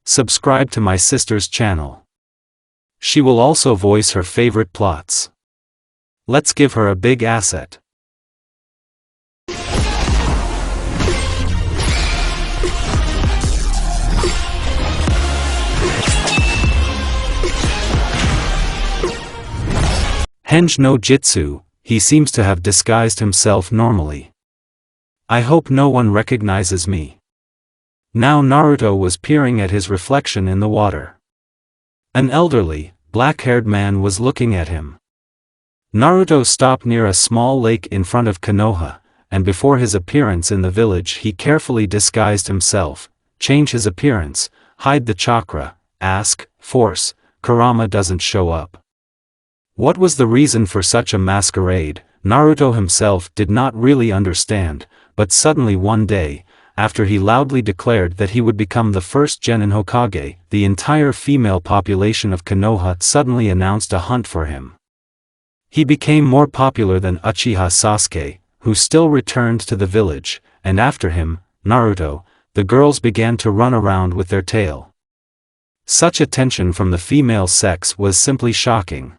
Subscribe to my sister's channel. She will also voice her favorite plots. Let's give her a big asset. Henge no Jitsu, he seems to have disguised himself normally. I hope no one recognizes me. Now Naruto was peering at his reflection in the water. An elderly, black-haired man was looking at him. Naruto stopped near a small lake in front of Konoha, and before his appearance in the village he carefully disguised himself, change his appearance, hide the chakra, ask, force, Kurama doesn't show up. What was the reason for such a masquerade? Naruto himself did not really understand, but suddenly one day, after he loudly declared that he would become the first genin Hokage, the entire female population of Konoha suddenly announced a hunt for him. He became more popular than Uchiha Sasuke, who still returned to the village, and after him, Naruto, the girls began to run around with their tail. Such attention from the female sex was simply shocking.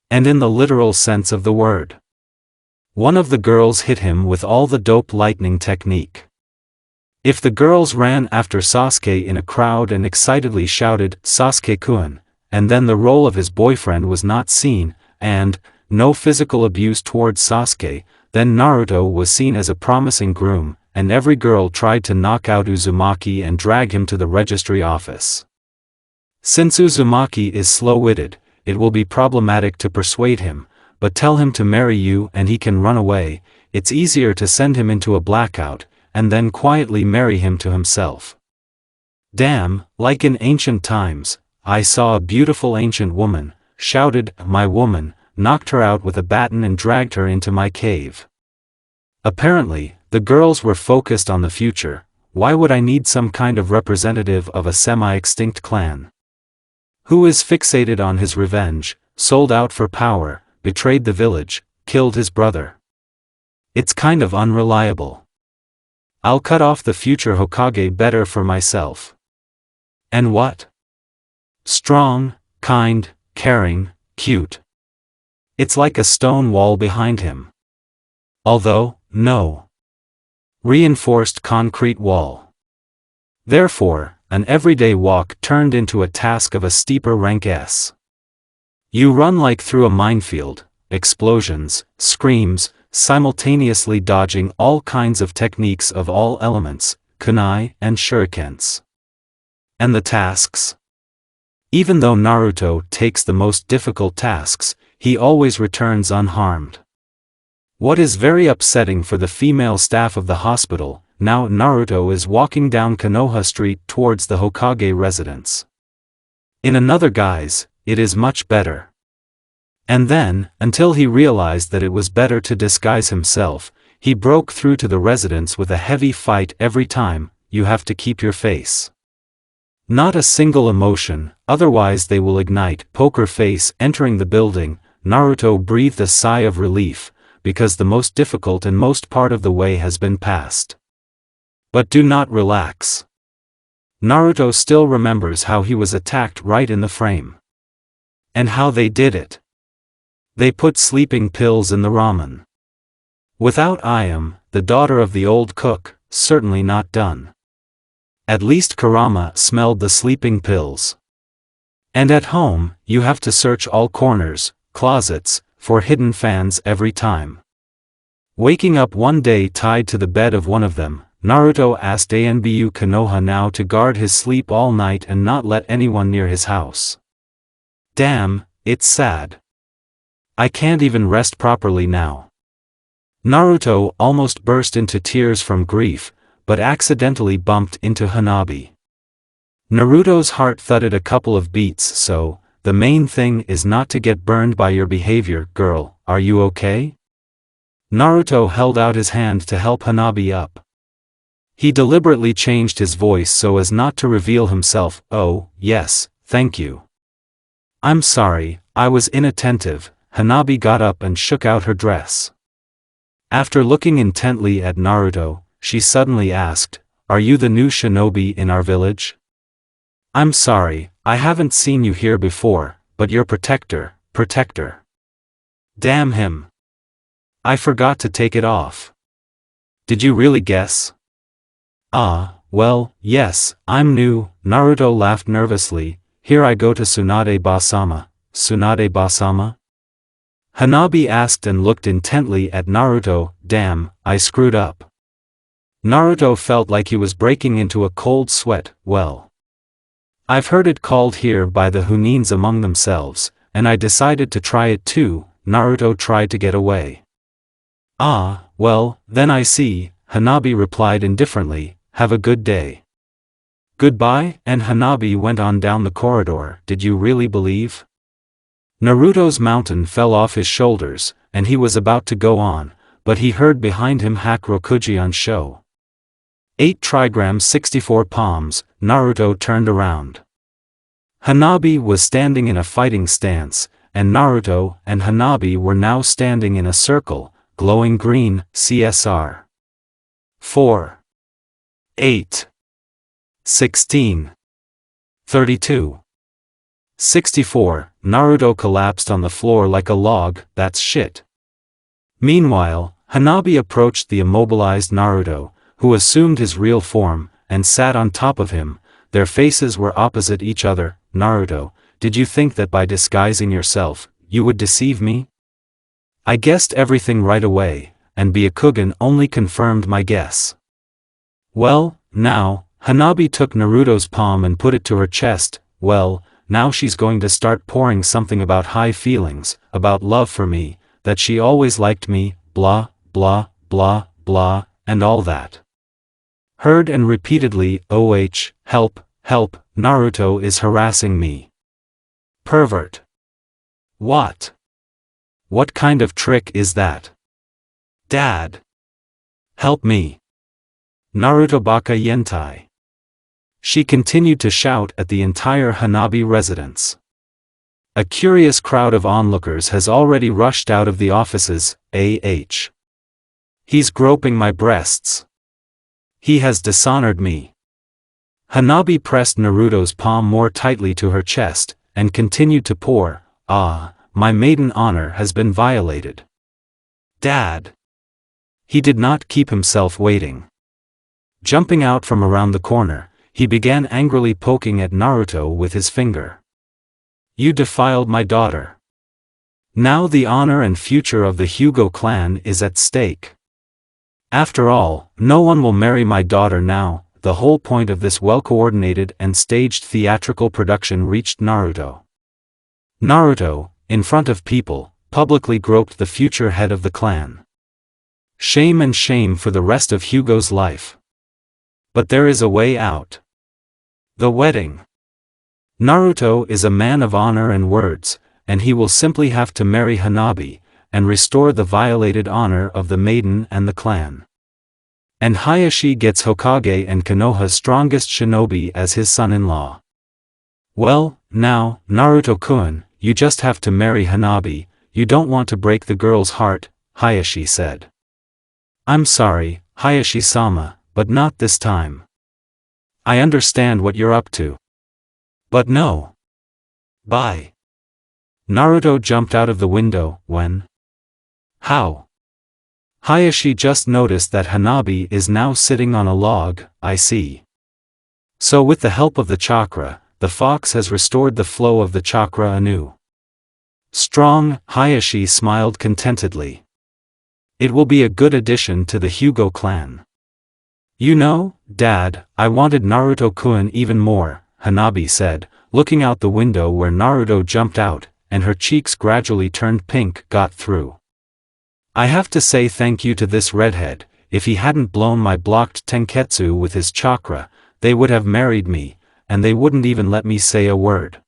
And in the literal sense of the word. One of the girls hit him with all the dope lightning technique. If the girls ran after Sasuke in a crowd and excitedly shouted, "Sasuke-kun," and then the role of his boyfriend was not seen, and no physical abuse towards Sasuke, then Naruto was seen as a promising groom, and every girl tried to knock out Uzumaki and drag him to the registry office. Since Uzumaki is slow-witted, it will be problematic to persuade him, but tell him to marry you and he can run away. It's easier to send him into a blackout, and then quietly marry him to himself. Damn, like in ancient times, I saw a beautiful ancient woman, shouted, "My woman," knocked her out with a baton and dragged her into my cave. Apparently, the girls were focused on the future. Why would I need some kind of representative of a semi-extinct clan? Who is fixated on his revenge, sold out for power, betrayed the village, killed his brother. It's kind of unreliable. I'll cut off the future Hokage better for myself. And what? Strong, kind, caring, cute. It's like a stone wall behind him. Although, no. Reinforced concrete wall. Therefore, an everyday walk turned into a task of a steeper rank S. You run like through a minefield, explosions, screams, simultaneously dodging all kinds of techniques of all elements, kunai and shurikens. And the tasks? Even though Naruto takes the most difficult tasks, he always returns unharmed. What is very upsetting for the female staff of the hospital, now Naruto is walking down Konoha Street towards the Hokage residence. In another guise, it is much better. And then, until he realized that it was better to disguise himself, he broke through to the residence with a heavy fight every time. You have to keep your face. Not a single emotion, otherwise they will ignite. Poker face. Entering the building, Naruto breathed a sigh of relief, because the most difficult and most part of the way has been passed. But do not relax. Naruto still remembers how he was attacked right in the frame. And how they did it. They put sleeping pills in the ramen. Without Ayam, the daughter of the old cook, certainly not done. At least Kurama smelled the sleeping pills. And at home, you have to search all corners, closets, for hidden fans every time. Waking up one day tied to the bed of one of them, Naruto asked Anbu Konoha now to guard his sleep all night and not let anyone near his house. Damn, it's sad. I can't even rest properly now. Naruto almost burst into tears from grief, but accidentally bumped into Hanabi. Naruto's heart thudded a couple of beats. So, the main thing is not to get burned by your behavior, girl, are you okay? Naruto held out his hand to help Hanabi up. He deliberately changed his voice so as not to reveal himself. "Oh, yes, thank you. I'm sorry, I was inattentive." Hanabi got up and shook out her dress. After looking intently at Naruto, she suddenly asked, "Are you the new shinobi in our village?" I'm sorry, I haven't seen you here before, but your protector. Damn him. I forgot to take it off. Did you really guess? Ah, well, yes, I'm new. Naruto laughed nervously. Here I go to Tsunade Basama. Tsunade Basama? Hanabi asked and looked intently at Naruto. Damn, I screwed up. Naruto felt like he was breaking into a cold sweat. Well, I've heard it called here by the Hunins among themselves, and I decided to try it too. Naruto tried to get away. Ah, well, then I see, Hanabi replied indifferently. Have a good day. Goodbye, and Hanabi went on down the corridor. Did you really believe? Naruto's mountain fell off his shoulders, and he was about to go on, but he heard behind him Hakurokujian's show. 8 trigrams 64 palms. Naruto turned around. Hanabi was standing in a fighting stance, and Naruto and Hanabi were now standing in a circle, glowing green. CSR 4, 8, 16, 32, 64. Naruto collapsed on the floor like a log. That's shit. Meanwhile, Hanabi approached the immobilized Naruto, who assumed his real form, and sat on top of him. Their faces were opposite each other. Naruto, did you think that by disguising yourself, you would deceive me? I guessed everything right away, and Byakugan only confirmed my guess. Well, now, Hanabi took Naruto's palm and put it to her chest. Well, now she's going to start pouring something about high feelings, about love for me, that she always liked me, blah, blah, blah, blah, and all that. Heard and repeatedly. Help, help, Naruto is harassing me. Pervert. What? What kind of trick is that? Dad. Help me. Naruto baka yentai. She continued to shout at the entire Hanabi residence. A curious crowd of onlookers has already rushed out of the offices. He's groping my breasts. He has dishonored me. Hanabi pressed Naruto's palm more tightly to her chest, and continued to pour. Ah, my maiden honor has been violated. Dad. He did not keep himself waiting. Jumping out from around the corner, he began angrily poking at Naruto with his finger. You defiled my daughter. Now the honor and future of the Hyuga clan is at stake. After all, no one will marry my daughter now. The whole point of this well-coordinated and staged theatrical production reached Naruto. Naruto, in front of people, publicly groped the future head of the clan. Shame and shame for the rest of Hyuga's life. But there is a way out. The wedding. Naruto is a man of honor and words, and he will simply have to marry Hanabi, and restore the violated honor of the maiden and the clan. And Hayashi gets Hokage and Konoha's strongest shinobi as his son-in-law. Well, now, Naruto-kun, you just have to marry Hanabi. You don't want to break the girl's heart, Hayashi said. I'm sorry, Hayashi-sama, but not this time. I understand what you're up to. But no. Bye. Naruto jumped out of the window. When? How? Hayashi just noticed that Hanabi is now sitting on a log. I see. So with the help of the chakra, the fox has restored the flow of the chakra anew. Strong, Hayashi smiled contentedly. It will be a good addition to the Hyuga clan. You know, Dad, I wanted Naruto-kun even more, Hanabi said, looking out the window where Naruto jumped out, and her cheeks gradually turned pink. Got through. I have to say thank you to this redhead. If he hadn't blown my blocked tenketsu with his chakra, they would have married me, and they wouldn't even let me say a word.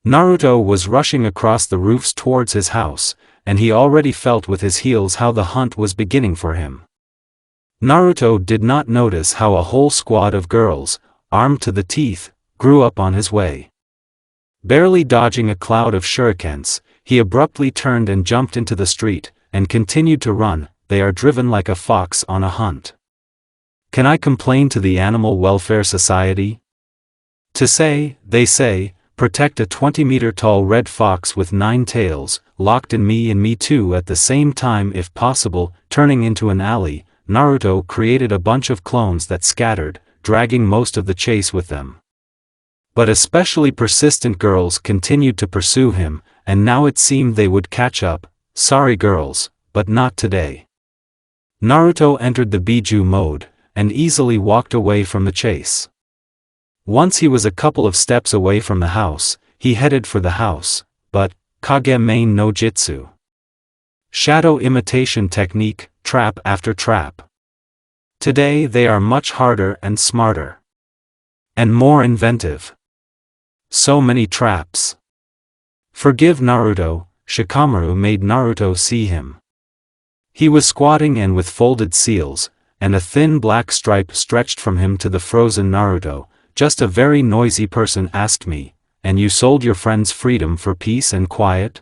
Naruto was rushing across the roofs towards his house, and he already felt with his heels how the hunt was beginning for him. Naruto did not notice how a whole squad of girls, armed to the teeth, grew up on his way. Barely dodging a cloud of shurikens, he abruptly turned and jumped into the street, and continued to run. They are driven like a fox on a hunt. Can I complain to the Animal Welfare Society? They say, protect a 20-meter-tall red fox with 9 tails, locked in me and me too at the same time if possible. Turning into an alley, Naruto created a bunch of clones that scattered, dragging most of the chase with them. But especially persistent girls continued to pursue him, and now it seemed they would catch up. Sorry girls, but not today. Naruto entered the Biju mode, and easily walked away from the chase. Once he was a couple of steps away from the house, he headed for the house, but, Kage main no Jutsu. Shadow imitation technique, trap after trap. Today they are much harder and smarter. And more inventive. So many traps. Forgive Naruto, Shikamaru made Naruto see him. He was squatting and with folded seals, and a thin black stripe stretched from him to the frozen Naruto. Just a very noisy person asked me, and you sold your friend's freedom for peace and quiet?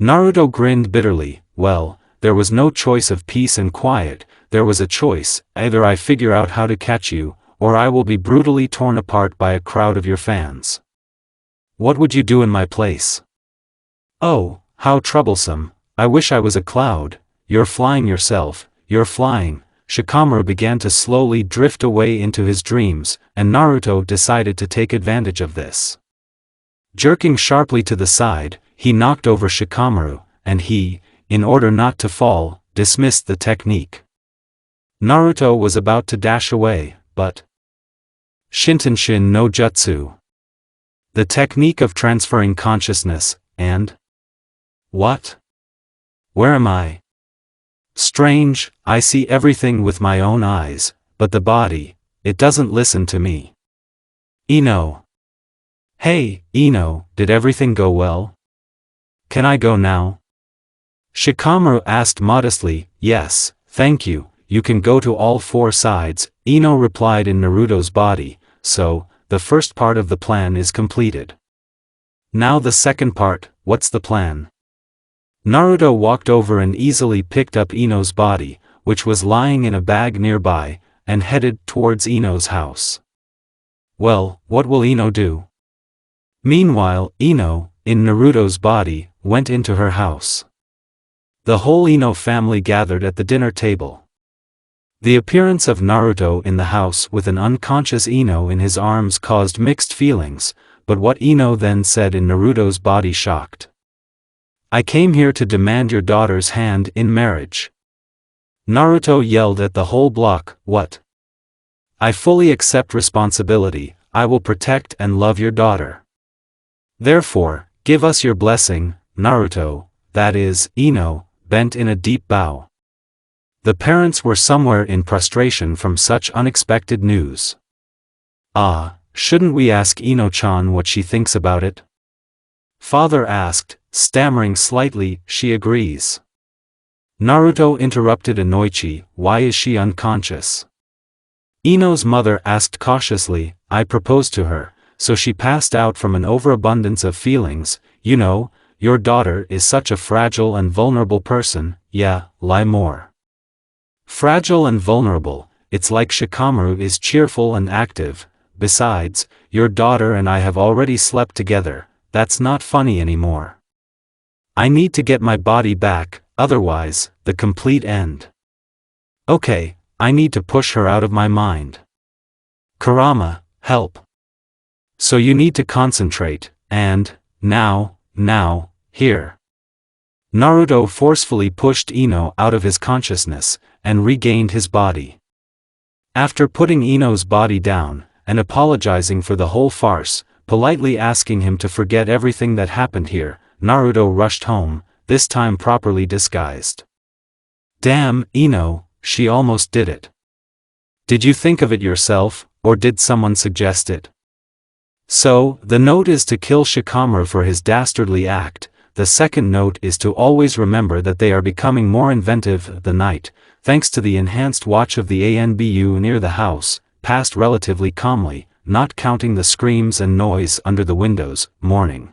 Naruto grinned bitterly. Well, there was no choice of peace and quiet, there was a choice, either I figure out how to catch you, or I will be brutally torn apart by a crowd of your fans. What would you do in my place? Oh, how troublesome, I wish I was a cloud. You're flying yourself, you're flying. Shikamaru began to slowly drift away into his dreams, and Naruto decided to take advantage of this. Jerking sharply to the side, he knocked over Shikamaru, and he, in order not to fall, dismissed the technique. Naruto was about to dash away, but Shintenshin no Jutsu. The technique of transferring consciousness, and what? Where am I? Strange, I see everything with my own eyes, but the body, it doesn't listen to me. Ino. Hey, Ino, did everything go well? Can I go now? Shikamaru asked modestly. Yes, thank you, you can go to all 4 sides, Ino replied in Naruto's body. So, the first part of the plan is completed. Now the second part, what's the plan? Naruto walked over and easily picked up Ino's body, which was lying in a bag nearby, and headed towards Ino's house. Well, what will Ino do? Meanwhile, Ino, in Naruto's body, went into her house. The whole Ino family gathered at the dinner table. The appearance of Naruto in the house with an unconscious Ino in his arms caused mixed feelings, but what Ino then said in Naruto's body shocked. I came here to demand your daughter's hand in marriage. Naruto yelled at the whole block. What? I fully accept responsibility, I will protect and love your daughter. Therefore, give us your blessing, Naruto, that is, Ino, bent in a deep bow. The parents were somewhere in prostration from such unexpected news. Shouldn't we ask Ino-chan what she thinks about it? Father asked, stammering slightly. She agrees. Naruto interrupted Inoichi. Why is she unconscious? Ino's mother asked cautiously. I proposed to her, so she passed out from an overabundance of feelings. You know, your daughter is such a fragile and vulnerable person. Yeah, lie more. Fragile and vulnerable, it's like Shikamaru is cheerful and active. Besides, your daughter and I have already slept together. That's not funny anymore. I need to get my body back, otherwise, the complete end. Okay, I need to push her out of my mind. Kurama, help. So you need to concentrate, and, now, here. Naruto forcefully pushed Ino out of his consciousness, and regained his body. After putting Ino's body down, and apologizing for the whole farce, politely asking him to forget everything that happened here, Naruto rushed home, this time properly disguised. Damn, Ino, she almost did it. Did you think of it yourself, or did someone suggest it? So, the note is to kill Shikamaru for his dastardly act. The second note is to always remember that they are becoming more inventive. The night, thanks to the enhanced watch of the ANBU near the house, passed relatively calmly, not counting the screams and noise under the windows. Morning.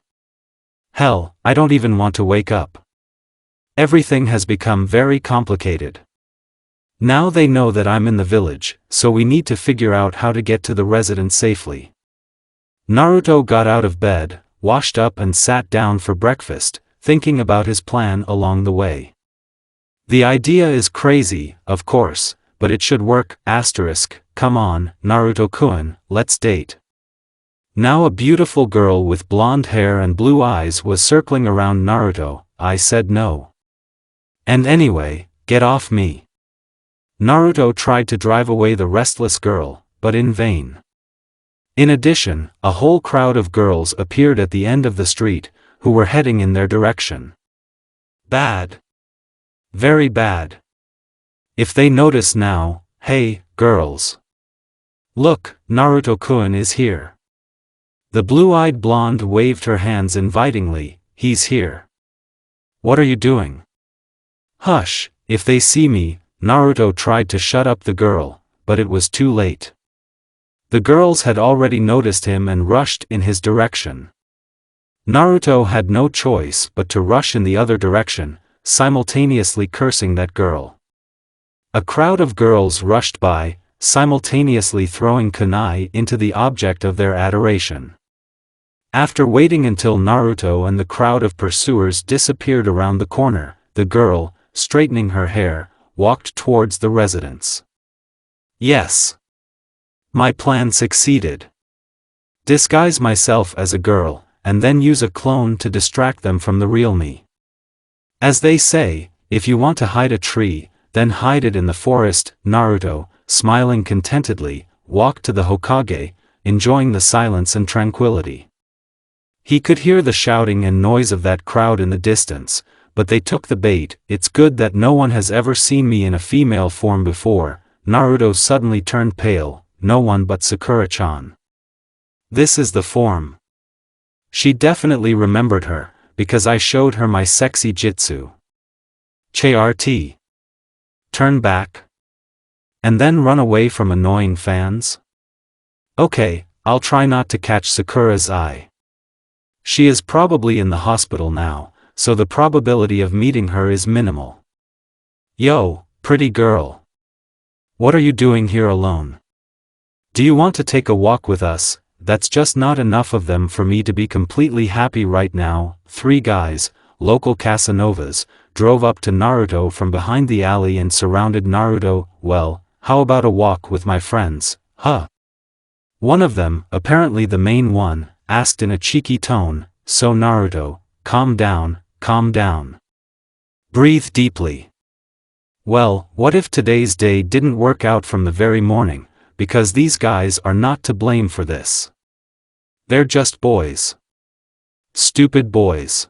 Hell, I don't even want to wake up. Everything has become very complicated. Now they know that I'm in the village, so we need to figure out how to get to the residence safely. Naruto got out of bed, washed up and sat down for breakfast, thinking about his plan along the way. The idea is crazy, of course, but it should work, asterisk, come on, Naruto-kun, let's date. Now a beautiful girl with blonde hair and blue eyes was circling around Naruto. I said no. And anyway, get off me. Naruto tried to drive away the restless girl, but in vain. In addition, a whole crowd of girls appeared at the end of the street, who were heading in their direction. Bad. Very bad. If they notice now, hey, girls. Look, Naruto-kun is here. The blue-eyed blonde waved her hands invitingly, he's here. What are you doing? Hush, if they see me. Naruto tried to shut up the girl, but it was too late. The girls had already noticed him and rushed in his direction. Naruto had no choice but to rush in the other direction, simultaneously cursing that girl. A crowd of girls rushed by, simultaneously throwing kunai into the object of their adoration. After waiting until Naruto and the crowd of pursuers disappeared around the corner, the girl, straightening her hair, walked towards the residence. Yes. My plan succeeded. Disguise myself as a girl, and then use a clone to distract them from the real me. As they say, if you want to hide a tree, then hide it in the forest. Naruto, smiling contentedly, walked to the Hokage, enjoying the silence and tranquility. He could hear the shouting and noise of that crowd in the distance, but they took the bait. It's good that no one has ever seen me in a female form before. Naruto suddenly turned pale, no one but Sakura-chan. This is the form. She definitely remembered her, because I showed her my sexy jutsu. Chrt. Turn back? And then run away from annoying fans? Okay, I'll try not to catch Sakura's eye. She is probably in the hospital now, so the probability of meeting her is minimal. Yo, pretty girl. What are you doing here alone? Do you want to take a walk with us? That's just not enough of them for me to be completely happy right now. 3 guys, local Casanovas, drove up to Naruto from behind the alley and surrounded Naruto. Well, how about a walk with my friends, huh? One of them, apparently the main one, asked in a cheeky tone. So Naruto, calm down, calm down. Breathe deeply. Well, what if today's day didn't work out from the very morning, because these guys are not to blame for this. They're just boys. Stupid boys.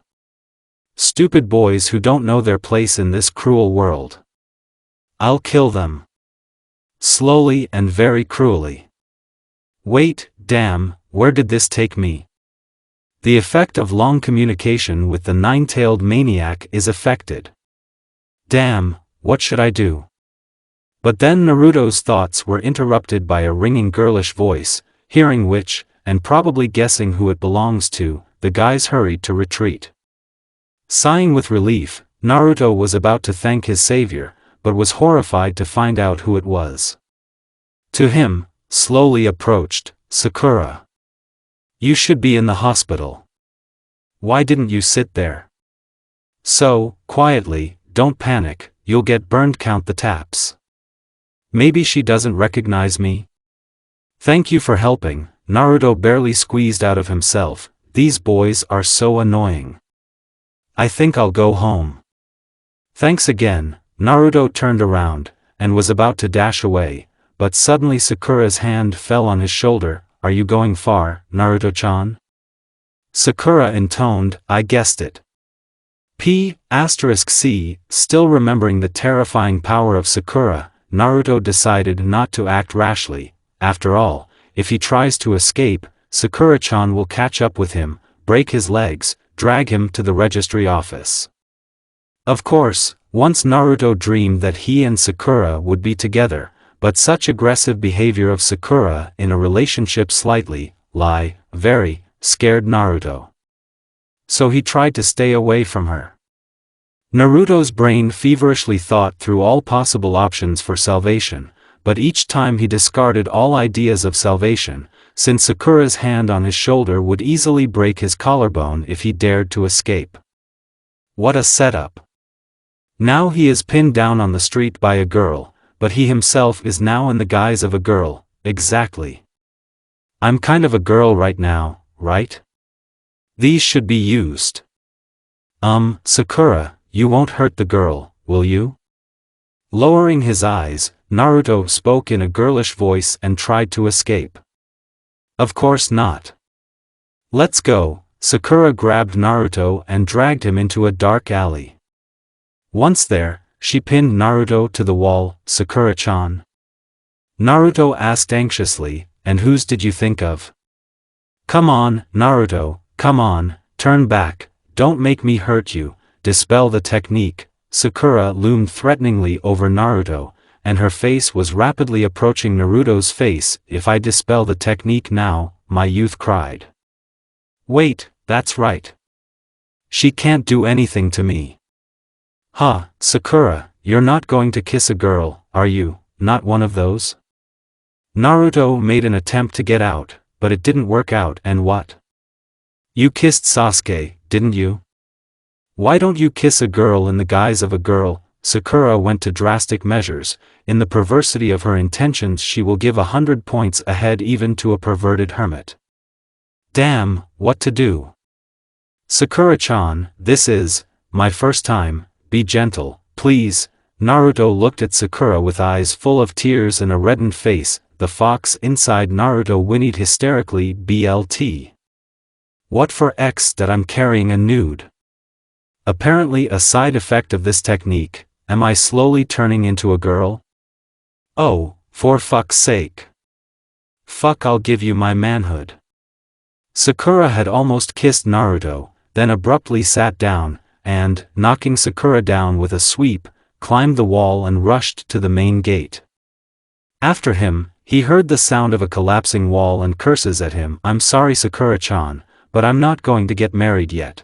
Stupid boys who don't know their place in this cruel world. I'll kill them. Slowly and very cruelly. Wait, damn, where did this take me? The effect of long communication with the 9-tailed maniac is affected. Damn, what should I do? But then Naruto's thoughts were interrupted by a ringing girlish voice, hearing which, and probably guessing who it belongs to, the guys hurried to retreat. Sighing with relief, Naruto was about to thank his savior, but was horrified to find out who it was. To him, slowly approached, Sakura. You should be in the hospital. Why didn't you sit there? So, quietly, don't panic, you'll get burned. Count the taps. Maybe she doesn't recognize me? Thank you for helping. Naruto barely squeezed out of himself, these boys are so annoying. I think I'll go home. Thanks again. Naruto turned around, and was about to dash away, but suddenly Sakura's hand fell on his shoulder. Are you going far, Naruto-chan? Sakura intoned, I guessed it. C. Still remembering the terrifying power of Sakura, Naruto decided not to act rashly. After all, if he tries to escape, Sakura-chan will catch up with him, break his legs, drag him to the registry office. Of course, once Naruto dreamed that he and Sakura would be together, but such aggressive behavior of Sakura in a relationship very, scared Naruto. So he tried to stay away from her. Naruto's brain feverishly thought through all possible options for salvation, but each time he discarded all ideas of salvation, since Sakura's hand on his shoulder would easily break his collarbone if he dared to escape. What a setup. Now he is pinned down on the street by a girl, but he himself is now in the guise of a girl, exactly. I'm kind of a girl right now, right? These should be used. Sakura, you won't hurt the girl, will you? Lowering his eyes, Naruto spoke in a girlish voice and tried to escape. Of course not. Let's go. Sakura grabbed Naruto and dragged him into a dark alley. Once there, she pinned Naruto to the wall. Sakura-chan? Naruto asked anxiously, and whose did you think of? Come on, Naruto, come on, turn back, don't make me hurt you, dispel the technique. Sakura loomed threateningly over Naruto, and her face was rapidly approaching Naruto's face. If I dispel the technique now, my youth cried. Wait, that's right. She can't do anything to me. Ha, Sakura, you're not going to kiss a girl, are you? Not one of those? Naruto made an attempt to get out, but it didn't work out. And what? You kissed Sasuke, didn't you? Why don't you kiss a girl in the guise of a girl? Sakura went to drastic measures. In the perversity of her intentions, she will give 100 points ahead even to a perverted hermit. Damn, what to do? Sakura-chan, this is my first time, be gentle, please. Naruto looked at Sakura with eyes full of tears and a reddened face. The fox inside Naruto whinnied hysterically. BLT. What for X that I'm carrying a nude? Apparently a side effect of this technique. Am I slowly turning into a girl? Oh, for fuck's sake. Fuck, I'll give you my manhood. Sakura had almost kissed Naruto, then abruptly sat down, and, knocking Sakura down with a sweep, climbed the wall and rushed to the main gate. After him, he heard the sound of a collapsing wall and curses at him. I'm sorry Sakura-chan, but I'm not going to get married yet.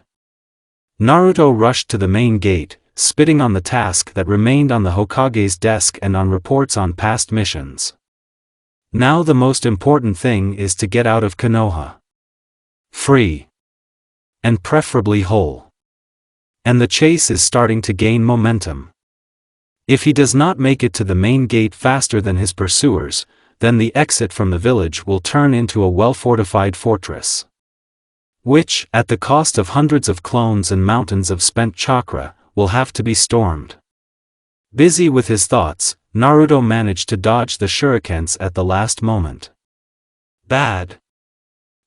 Naruto rushed to the main gate, spitting on the task that remained on the Hokage's desk and on reports on past missions. Now the most important thing is to get out of Konoha. Free. And preferably whole. And the chase is starting to gain momentum. If he does not make it to the main gate faster than his pursuers, then the exit from the village will turn into a well-fortified fortress. Which, at the cost of hundreds of clones and mountains of spent chakra, will have to be stormed. Busy with his thoughts, Naruto managed to dodge the shurikens at the last moment. Bad.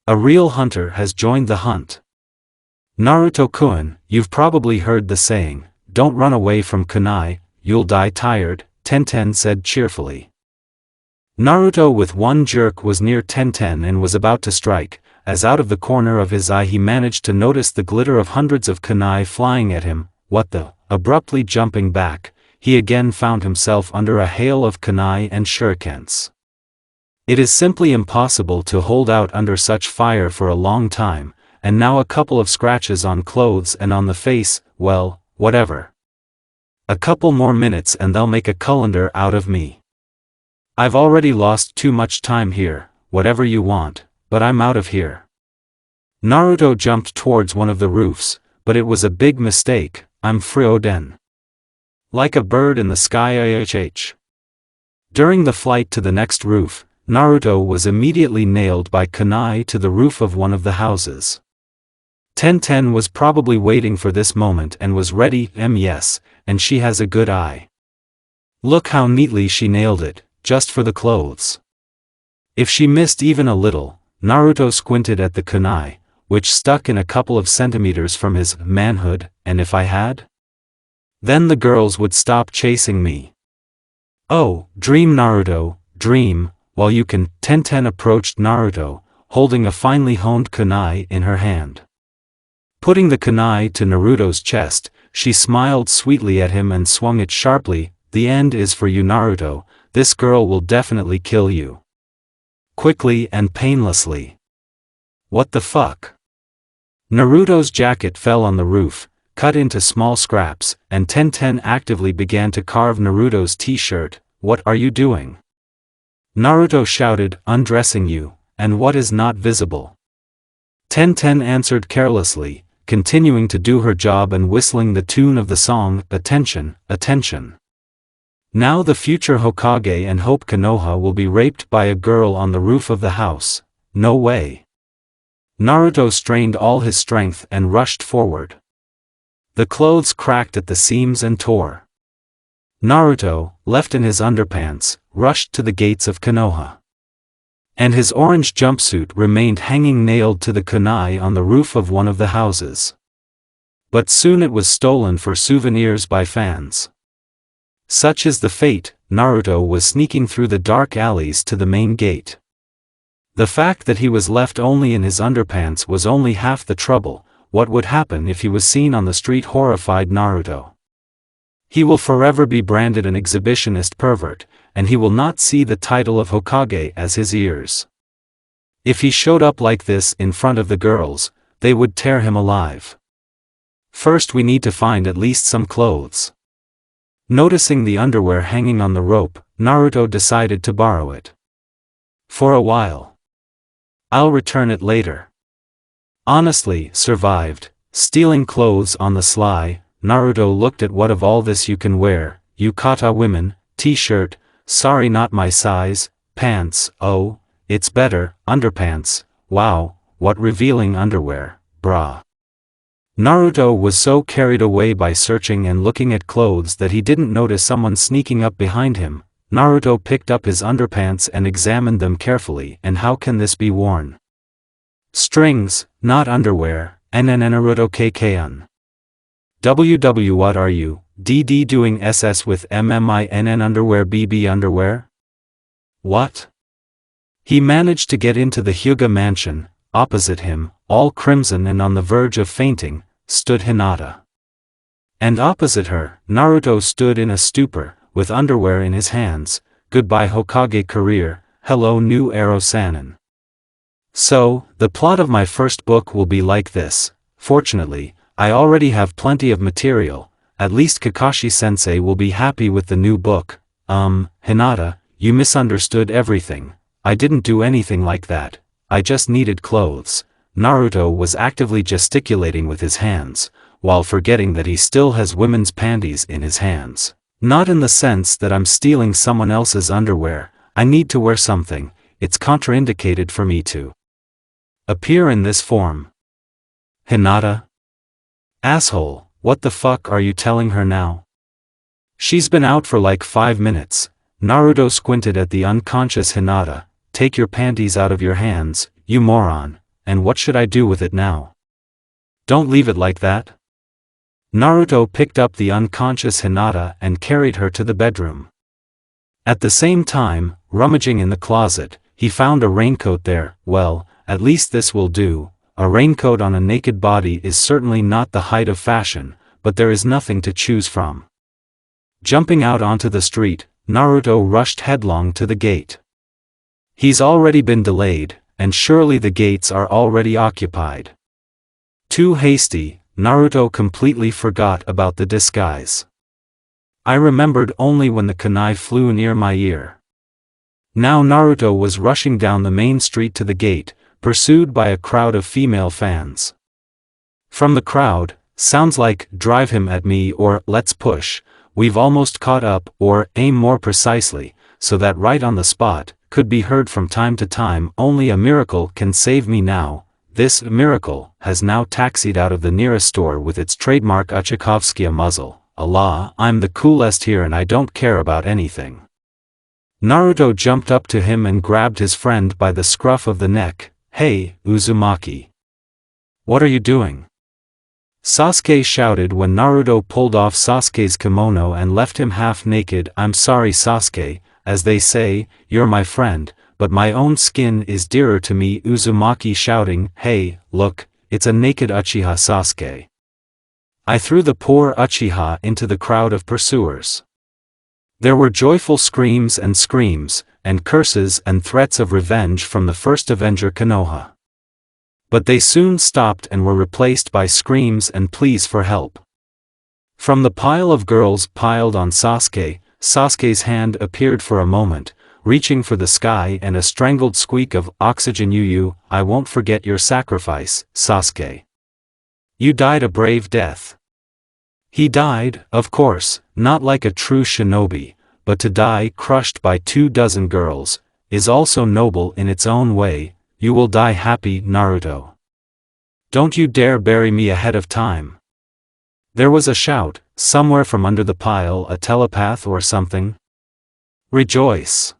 A real hunter has joined the hunt. Naruto-kun, you've probably heard the saying, don't run away from kunai, you'll die tired, Tenten said cheerfully. Naruto with one jerk was near Tenten and was about to strike, as out of the corner of his eye he managed to notice the glitter of hundreds of kunai flying at him. What the? Abruptly jumping back, he again found himself under a hail of kunai and shurikens. It is simply impossible to hold out under such fire for a long time, and now a couple of scratches on clothes and on the face, well, whatever. A couple more minutes and they'll make a colander out of me. I've already lost too much time here, whatever you want, but I'm out of here. Naruto jumped towards one of the roofs, but it was a big mistake. I'm Fryoden. Like a bird in the sky. During the flight to the next roof, Naruto was immediately nailed by kunai to the roof of one of the houses. Tenten was probably waiting for this moment and was ready. Yes, and she has a good eye. Look how neatly she nailed it, just for the clothes. If she missed even a little, Naruto squinted at the kunai, which stuck in a couple of centimeters from his manhood, and if I had? Then the girls would stop chasing me. Oh, dream Naruto, dream, while you can. Tenten approached Naruto, holding a finely honed kunai in her hand. Putting the kunai to Naruto's chest, she smiled sweetly at him and swung it sharply. The end is for you Naruto, this girl will definitely kill you. Quickly and painlessly. What the fuck? Naruto's jacket fell on the roof, cut into small scraps, and Tenten actively began to carve Naruto's t-shirt. What are you doing? Naruto shouted, undressing you, and what is not visible. Tenten answered carelessly, continuing to do her job and whistling the tune of the song, "Attention, attention. Now the future Hokage and Hope Konoha will be raped by a girl on the roof of the house. No way." Naruto strained all his strength and rushed forward. The clothes cracked at the seams and tore. Naruto, left in his underpants, rushed to the gates of Konoha. And his orange jumpsuit remained hanging nailed to the kunai on the roof of one of the houses. But soon it was stolen for souvenirs by fans. Such is the fate. Naruto was sneaking through the dark alleys to the main gate. The fact that he was left only in his underpants was only half the trouble. What would happen if he was seen on the street? Horrified Naruto. He will forever be branded an exhibitionist pervert, and he will not see the title of Hokage as his ears. If he showed up like this in front of the girls, they would tear him alive. First we need to find at least some clothes. Noticing the underwear hanging on the rope, Naruto decided to borrow it. For a while. I'll return it later. Honestly, survived. Stealing clothes on the sly, Naruto looked at what of all this you can wear, yukata women, t-shirt, sorry not my size, pants, oh, it's better, underpants, wow, what revealing underwear, brah. Naruto was so carried away by searching and looking at clothes that he didn't notice someone sneaking up behind him. Naruto picked up his underpants and examined them carefully. And how can this be worn? Strings, not underwear. Naruto KKN. WW what are you, DD doing SS with MMINN underwear BB underwear? What? He managed to get into the Hyuga mansion. Opposite him, all crimson and on the verge of fainting, stood Hinata. And opposite her, Naruto stood in a stupor, with underwear in his hands. Goodbye Hokage career, hello new Ero Sannin. So, the plot of my first book will be like this. Fortunately, I already have plenty of material. At least Kakashi-sensei will be happy with the new book. Hinata, you misunderstood everything. I didn't do anything like that. I just needed clothes. Naruto was actively gesticulating with his hands, while forgetting that he still has women's panties in his hands. Not in the sense that I'm stealing someone else's underwear. I need to wear something. It's contraindicated for me to appear in this form. Hinata? Asshole, what the fuck are you telling her now? She's been out for like 5 minutes. Naruto squinted at the unconscious Hinata. Take your panties out of your hands, you moron. And what should I do with it now? Don't leave it like that. Naruto picked up the unconscious Hinata and carried her to the bedroom. At the same time, rummaging in the closet, he found a raincoat there. Well, at least this will do. A raincoat on a naked body is certainly not the height of fashion, but there is nothing to choose from. Jumping out onto the street, Naruto rushed headlong to the gate. He's already been delayed, and surely the gates are already occupied. Too hasty, Naruto completely forgot about the disguise. I remembered only when the kunai flew near my ear. Now Naruto was rushing down the main street to the gate, pursued by a crowd of female fans. From the crowd, sounds like, drive him at me or, let's push, we've almost caught up, or, aim more precisely, so that right on the spot, could be heard from time to time. Only a miracle can save me now. This miracle has now taxied out of the nearest store with its trademark Uchikovskia muzzle. Allah, I'm the coolest here and I don't care about anything. Naruto jumped up to him and grabbed his friend by the scruff of the neck. Hey, Uzumaki. What are you doing? Sasuke shouted when Naruto pulled off Sasuke's kimono and left him half naked. I'm sorry Sasuke, as they say, you're my friend, but my own skin is dearer to me. Uzumaki shouting, hey, look, it's a naked Uchiha Sasuke. I threw the poor Uchiha into the crowd of pursuers. There were joyful screams, and curses and threats of revenge from the first Avenger Konoha. But they soon stopped and were replaced by screams and pleas for help. From the pile of girls piled on Sasuke, Sasuke's hand appeared for a moment, reaching for the sky, and a strangled squeak of oxygen. I won't forget your sacrifice, Sasuke. You died a brave death. He died, of course, not like a true shinobi, but to die crushed by 24 girls, is also noble in its own way. You will die happy, Naruto. Don't you dare bury me ahead of time. There was a shout, somewhere from under the pile, a telepath or something. Rejoice.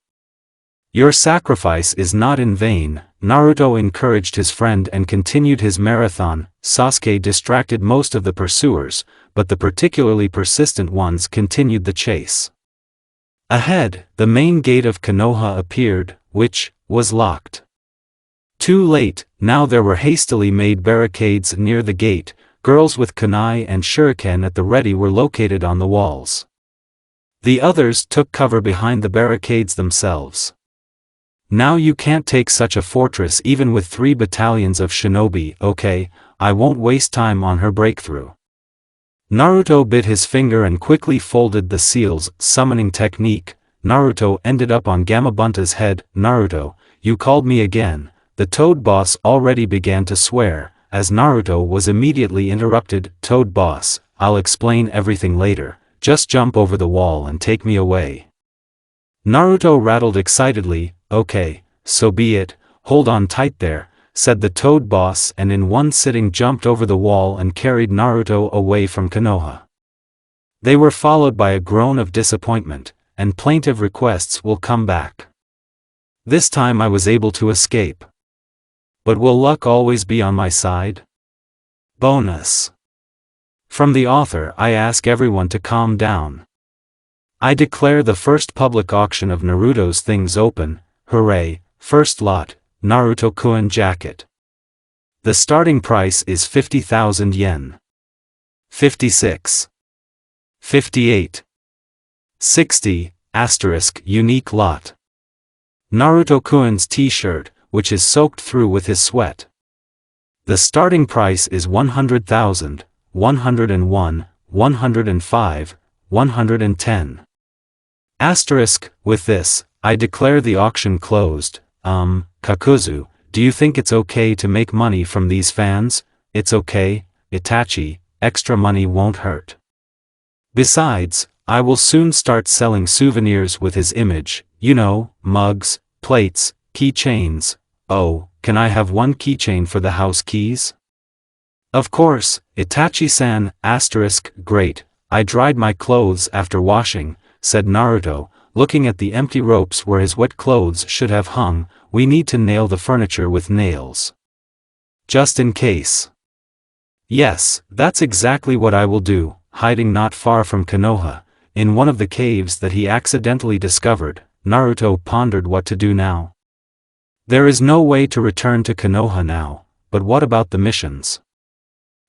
Your sacrifice is not in vain. Naruto encouraged his friend and continued his marathon. Sasuke distracted most of the pursuers, but the particularly persistent ones continued the chase. Ahead, the main gate of Konoha appeared, which was locked. Too late, now there were hastily made barricades near the gate. Girls with kunai and shuriken at the ready were located on the walls. The others took cover behind the barricades themselves. Now you can't take such a fortress even with 3 battalions of shinobi. Okay, I won't waste time on her breakthrough. Naruto bit his finger and quickly folded the seals. Summoning technique. Naruto ended up on Gamabunta's head. Naruto, you called me again. The Toad Boss already began to swear, as Naruto was immediately interrupted. Toad Boss, I'll explain everything later, just jump over the wall and take me away. Naruto rattled excitedly. Okay, so be it, hold on tight there, said the Toad Boss, and in one sitting jumped over the wall and carried Naruto away from Konoha. They were followed by a groan of disappointment, and plaintive requests, will come back. This time I was able to escape. But will luck always be on my side? Bonus. From the author, I ask everyone to calm down. I declare the first public auction of Naruto's things open. Hooray, first lot, Naruto-kun jacket. The starting price is 50,000 yen. 56. 58. 60, *, unique lot. Naruto-kun's t-shirt, which is soaked through with his sweat. The starting price is 100,000, 101, 105, 110. With this, I declare the auction closed. Kakuzu, do you think it's okay to make money from these fans? It's okay, Itachi, extra money won't hurt. Besides, I will soon start selling souvenirs with his image, mugs, plates, keychains. Oh, can I have one keychain for the house keys? Of course, Itachi-san, *, great, I dried my clothes after washing, said Naruto, looking at the empty ropes where his wet clothes should have hung. We need to nail the furniture with nails. Just in case. Yes, that's exactly what I will do. Hiding not far from Konoha, in one of the caves that he accidentally discovered, Naruto pondered what to do now. There is no way to return to Konoha now, but what about the missions?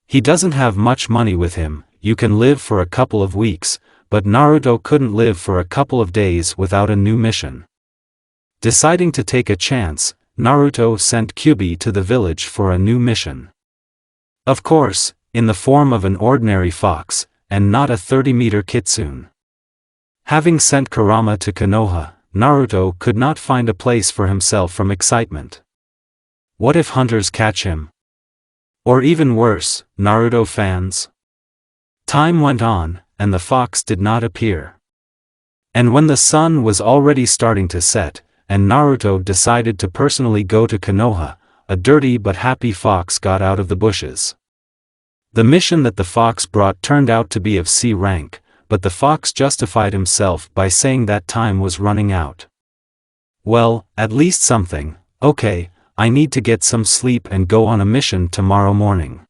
He doesn't have much money with him. You can live for a couple of weeks, but Naruto couldn't live for a couple of days without a new mission. Deciding to take a chance, Naruto sent Kyubi to the village for a new mission. Of course, in the form of an ordinary fox, and not a 30-meter kitsune. Having sent Kurama to Konoha, Naruto could not find a place for himself from excitement. What if hunters catch him? Or even worse, Naruto fans? Time went on, and the fox did not appear. And when the sun was already starting to set, and Naruto decided to personally go to Konoha, a dirty but happy fox got out of the bushes. The mission that the fox brought turned out to be of C rank, but the fox justified himself by saying that time was running out. Well, at least something. Okay, I need to get some sleep and go on a mission tomorrow morning.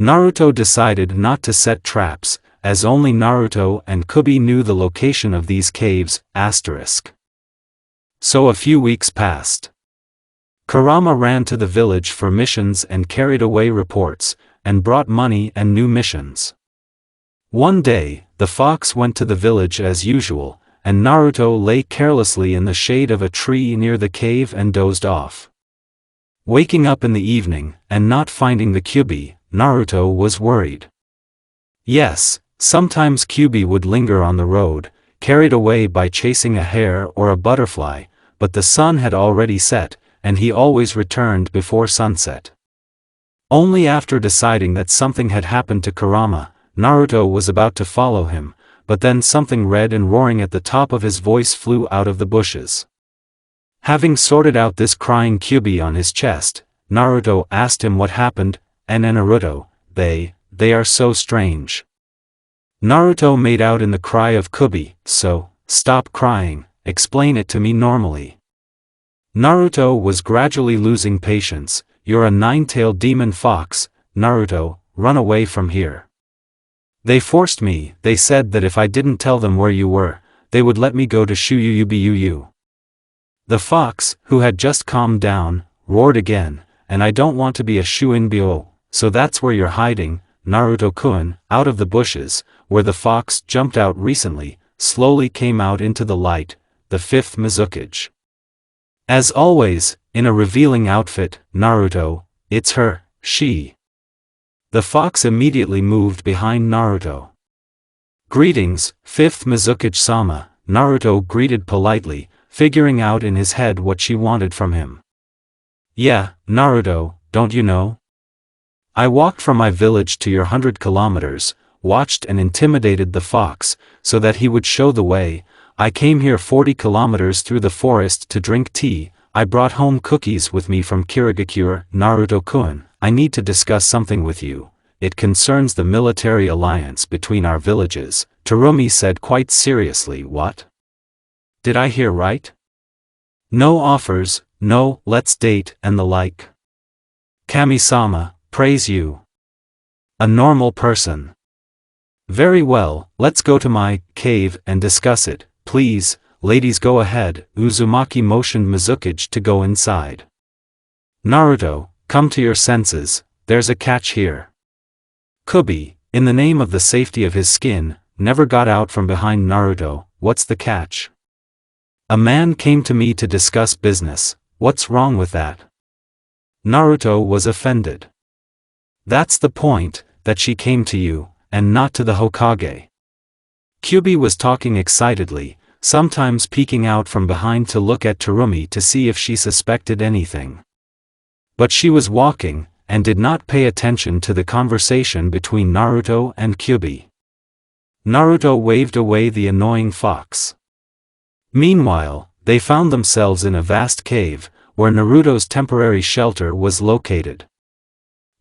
Naruto decided not to set traps, as only Naruto and Kyubi knew the location of these caves, *. So a few weeks passed. Kurama ran to the village for missions and carried away reports, and brought money and new missions. One day, the fox went to the village as usual, and Naruto lay carelessly in the shade of a tree near the cave and dozed off. Waking up in the evening, and not finding the Kyubi, Naruto was worried. Yes, sometimes Kyubi would linger on the road. carried away by chasing a hare or a butterfly, but the sun had already set, and he always returned before sunset. Only after deciding that something had happened to Kurama, Naruto was about to follow him, but then something red and roaring at the top of his voice flew out of the bushes. Having sorted out this crying Kyubi on his chest, Naruto asked him what happened, and Naruto, they are so strange. Naruto made out in the cry of Kyubi, so, stop crying, explain it to me normally. Naruto was gradually losing patience. You're a nine-tailed demon fox, Naruto, run away from here. They forced me, they said that if I didn't tell them where you were, they would let me go to Shuyuyubiyu. The fox, who had just calmed down, roared again, and I don't want to be a Shuinbyo, so that's where you're hiding, Naruto-kun. Out of the bushes, where the fox jumped out recently, slowly came out into the light, the fifth Mizukage. As always, in a revealing outfit, Naruto, it's her, she. The fox immediately moved behind Naruto. Greetings, fifth Mizukage-sama, Naruto greeted politely, figuring out in his head what she wanted from him. Yeah, Naruto, don't you know? I walked from my village to your 100 kilometers, watched and intimidated the fox, so that he would show the way. I came here 40 kilometers through the forest to drink tea. I brought home cookies with me from Kirigakure. Naruto-kun, I need to discuss something with you. It concerns the military alliance between our villages, Terumi said quite seriously. What? Did I hear right? No offers, no let's date and the like. Kami-sama, praise you. A normal person. Very well, let's go to my cave and discuss it, please. Ladies, go ahead. Uzumaki motioned Mizukage to go inside. Naruto, come to your senses, there's a catch here. Kyubi, in the name of the safety of his skin, never got out from behind Naruto. What's the catch? A man came to me to discuss business. What's wrong with that? Naruto was offended. That's the point, that she came to you, and not to the Hokage. Kyubi was talking excitedly, sometimes peeking out from behind to look at Terumi to see if she suspected anything. But she was walking, and did not pay attention to the conversation between Naruto and Kyubi. Naruto waved away the annoying fox. Meanwhile, they found themselves in a vast cave, where Naruto's temporary shelter was located.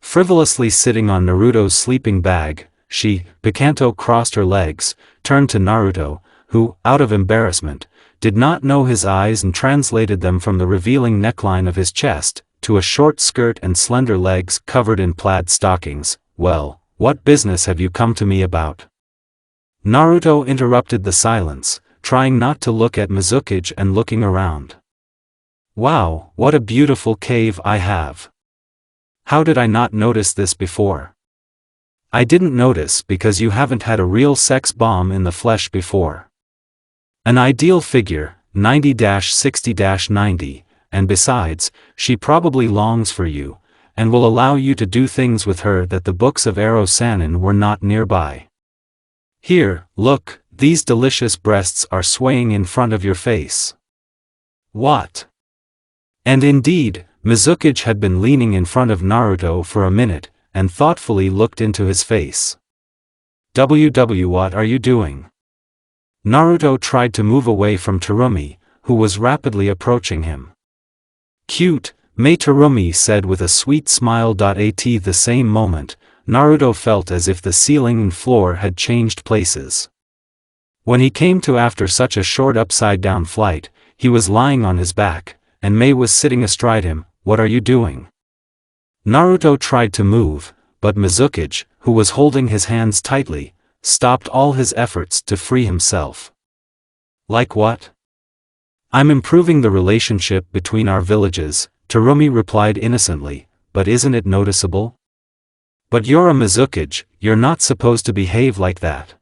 Frivolously sitting on Naruto's sleeping bag, she, Picanto, crossed her legs, turned to Naruto, who, out of embarrassment, did not know his eyes and translated them from the revealing neckline of his chest, to a short skirt and slender legs covered in plaid stockings. Well, what business have you come to me about? Naruto interrupted the silence, trying not to look at Mizukage and looking around. Wow, what a beautiful cave I have. How did I not notice this before? I didn't notice because you haven't had a real sex bomb in the flesh before. An ideal figure, 90-60-90, and besides, she probably longs for you, and will allow you to do things with her that the books of Ero Sanin were not nearby. Here, look, these delicious breasts are swaying in front of your face. What? And indeed, Mizukage had been leaning in front of Naruto for a minute, and thoughtfully looked into his face. WW, what are you doing? Naruto tried to move away from Terumi, who was rapidly approaching him. Cute, May, Terumi said with a sweet smile. At the same moment, Naruto felt as if the ceiling and floor had changed places. When he came to after such a short upside-down flight, he was lying on his back, and May was sitting astride him. What are you doing? Naruto tried to move, but Mizukage, who was holding his hands tightly, stopped all his efforts to free himself. Like what? I'm improving the relationship between our villages, Terumi replied innocently, but isn't it noticeable? But you're a Mizukage, you're not supposed to behave like that.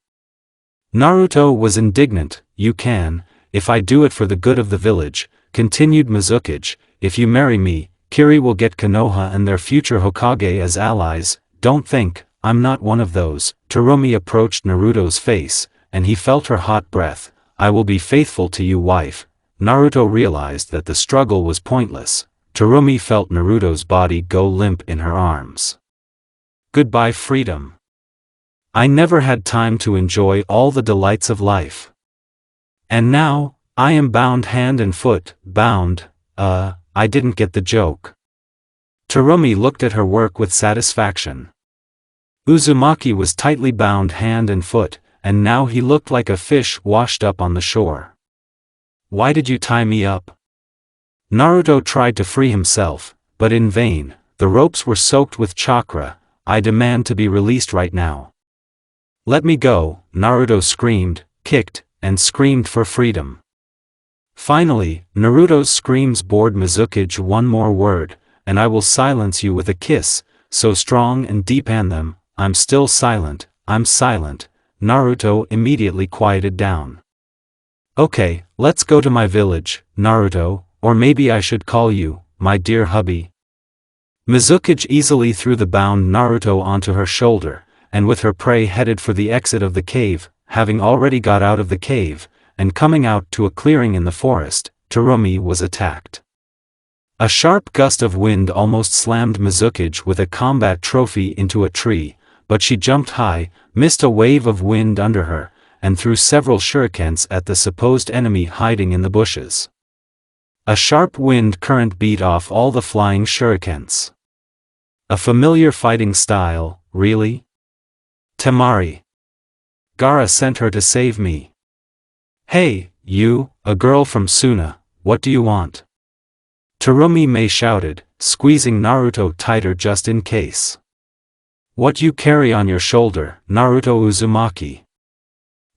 Naruto was indignant. You can, if I do it for the good of the village, continued Mizukage. If you marry me, Kiri will get Konoha and their future Hokage as allies. Don't think, I'm not one of those. Terumi approached Naruto's face, and he felt her hot breath. I will be faithful to you, wife. Naruto realized that the struggle was pointless. Terumi felt Naruto's body go limp in her arms. Goodbye, freedom. I never had time to enjoy all the delights of life. And now, I am bound hand and foot, bound. I didn't get the joke. Terumi looked at her work with satisfaction. Uzumaki was tightly bound hand and foot, and now he looked like a fish washed up on the shore. Why did you tie me up? Naruto tried to free himself, but in vain. The ropes were soaked with chakra. I demand to be released right now. Let me go, Naruto screamed, kicked, and screamed for freedom. Finally, Naruto's screams bored Mizukage. One more word, and I will silence you with a kiss, so strong and deep. And them, I'm still silent, I'm silent. Naruto immediately quieted down. Okay, let's go to my village, Naruto, or maybe I should call you, my dear hubby. Mizukage easily threw the bound Naruto onto her shoulder, and with her prey headed for the exit of the cave, having already got out of the cave, and coming out to a clearing in the forest, Terumi was attacked. A sharp gust of wind almost slammed Mizukage with a combat trophy into a tree, but she jumped high, missed a wave of wind under her, and threw several shurikens at the supposed enemy hiding in the bushes. A sharp wind current beat off all the flying shurikens. A familiar fighting style, really? Temari. Gaara sent her to save me. Hey, you, a girl from Suna, what do you want? Terumi May shouted, squeezing Naruto tighter just in case. What you carry on your shoulder, Naruto Uzumaki?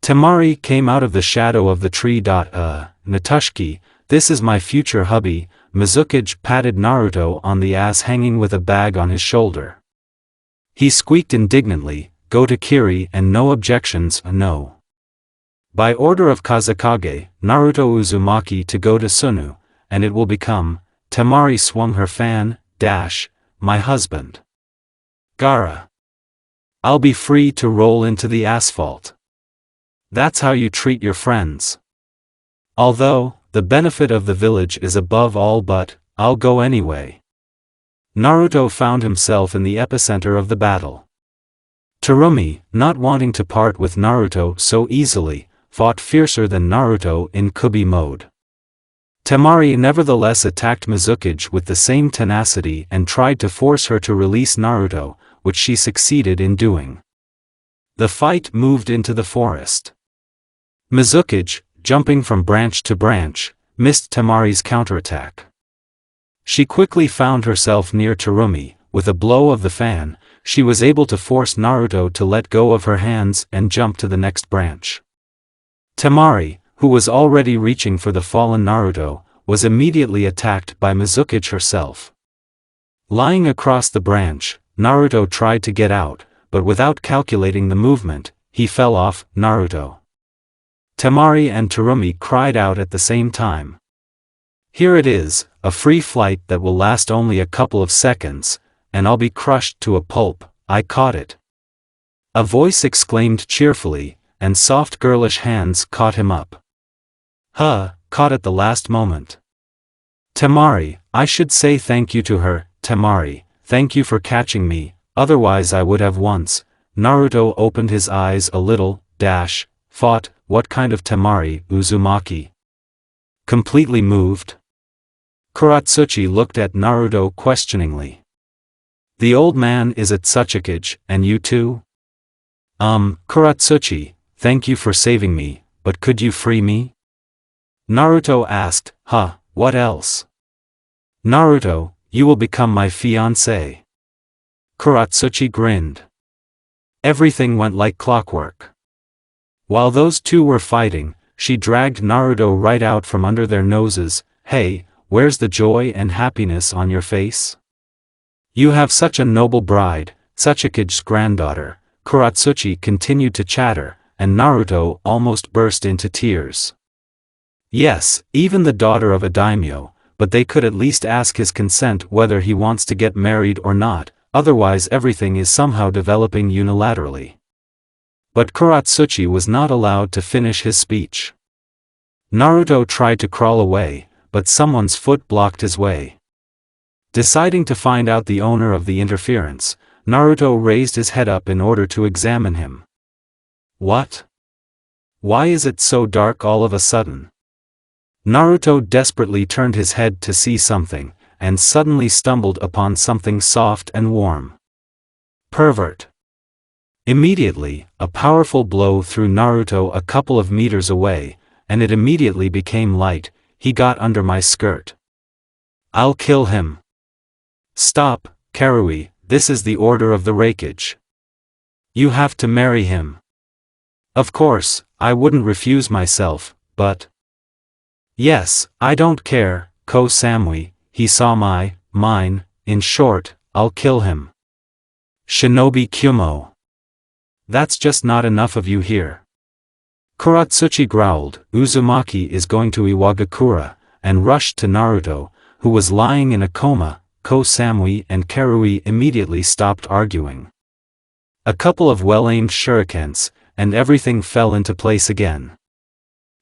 Temari came out of the shadow of the tree. Natsuki, this is my future hubby. Mizukage patted Naruto on the ass hanging with a bag on his shoulder. He squeaked indignantly, go to Kiri and no objections, no. By order of Kazekage, Naruto Uzumaki to go to Sunu, and it will become, Temari swung her fan, my husband. Gaara. I'll be free to roll into the asphalt. That's how you treat your friends. Although, the benefit of the village is above all, but, I'll go anyway. Naruto found himself in the epicenter of the battle. Terumi, not wanting to part with Naruto so easily, fought fiercer than Naruto in Kubi mode. Temari nevertheless attacked Mizukage with the same tenacity and tried to force her to release Naruto, which she succeeded in doing. The fight moved into the forest. Mizukage, jumping from branch to branch, missed Temari's counterattack. She quickly found herself near Terumi. With a blow of the fan, she was able to force Naruto to let go of her hands and jump to the next branch. Temari, who was already reaching for the fallen Naruto, was immediately attacked by Mizukage herself. Lying across the branch, Naruto tried to get out, but without calculating the movement, he fell off. Naruto. Temari and Terumi cried out at the same time. Here it is, a free flight that will last only a couple of seconds, and I'll be crushed to a pulp. I caught it. A voice exclaimed cheerfully, and soft girlish hands caught him up. Caught at the last moment. Temari, I should say thank you to her. Temari, thank you for catching me, otherwise I would have once. Naruto opened his eyes a little, fought, what kind of Temari, Uzumaki? Completely moved. Kuratsuchi looked at Naruto questioningly. The old man is at Tsuchikage, and you too? Kuratsuchi, thank you for saving me, but could you free me? Naruto asked, what else? Naruto, you will become my fiancé. Kuratsuchi grinned. Everything went like clockwork. While those two were fighting, she dragged Naruto right out from under their noses. Hey, where's the joy and happiness on your face? You have such a noble bride, Tsuchikage's granddaughter. Kuratsuchi continued to chatter, and Naruto almost burst into tears. Yes, even the daughter of a daimyo, but they could at least ask his consent whether he wants to get married or not, otherwise everything is somehow developing unilaterally. But Kuratsuchi was not allowed to finish his speech. Naruto tried to crawl away, but someone's foot blocked his way. Deciding to find out the owner of the interference, Naruto raised his head up in order to examine him. What? Why is it so dark all of a sudden? Naruto desperately turned his head to see something, and suddenly stumbled upon something soft and warm. Pervert. Immediately, a powerful blow threw Naruto a couple of meters away, and it immediately became light. He got under my skirt. I'll kill him. Stop, Karui, this is the order of the raikage. You have to marry him. Of course, I wouldn't refuse myself, but... Yes, I don't care, Ko Samui, he saw mine, in short, I'll kill him. Shinobi Kyumo. That's just not enough of you here. Kuratsuchi growled, Uzumaki is going to Iwagakure, and rushed to Naruto, who was lying in a coma. Ko Samui and Karui immediately stopped arguing. A couple of well-aimed shurikens, and everything fell into place again.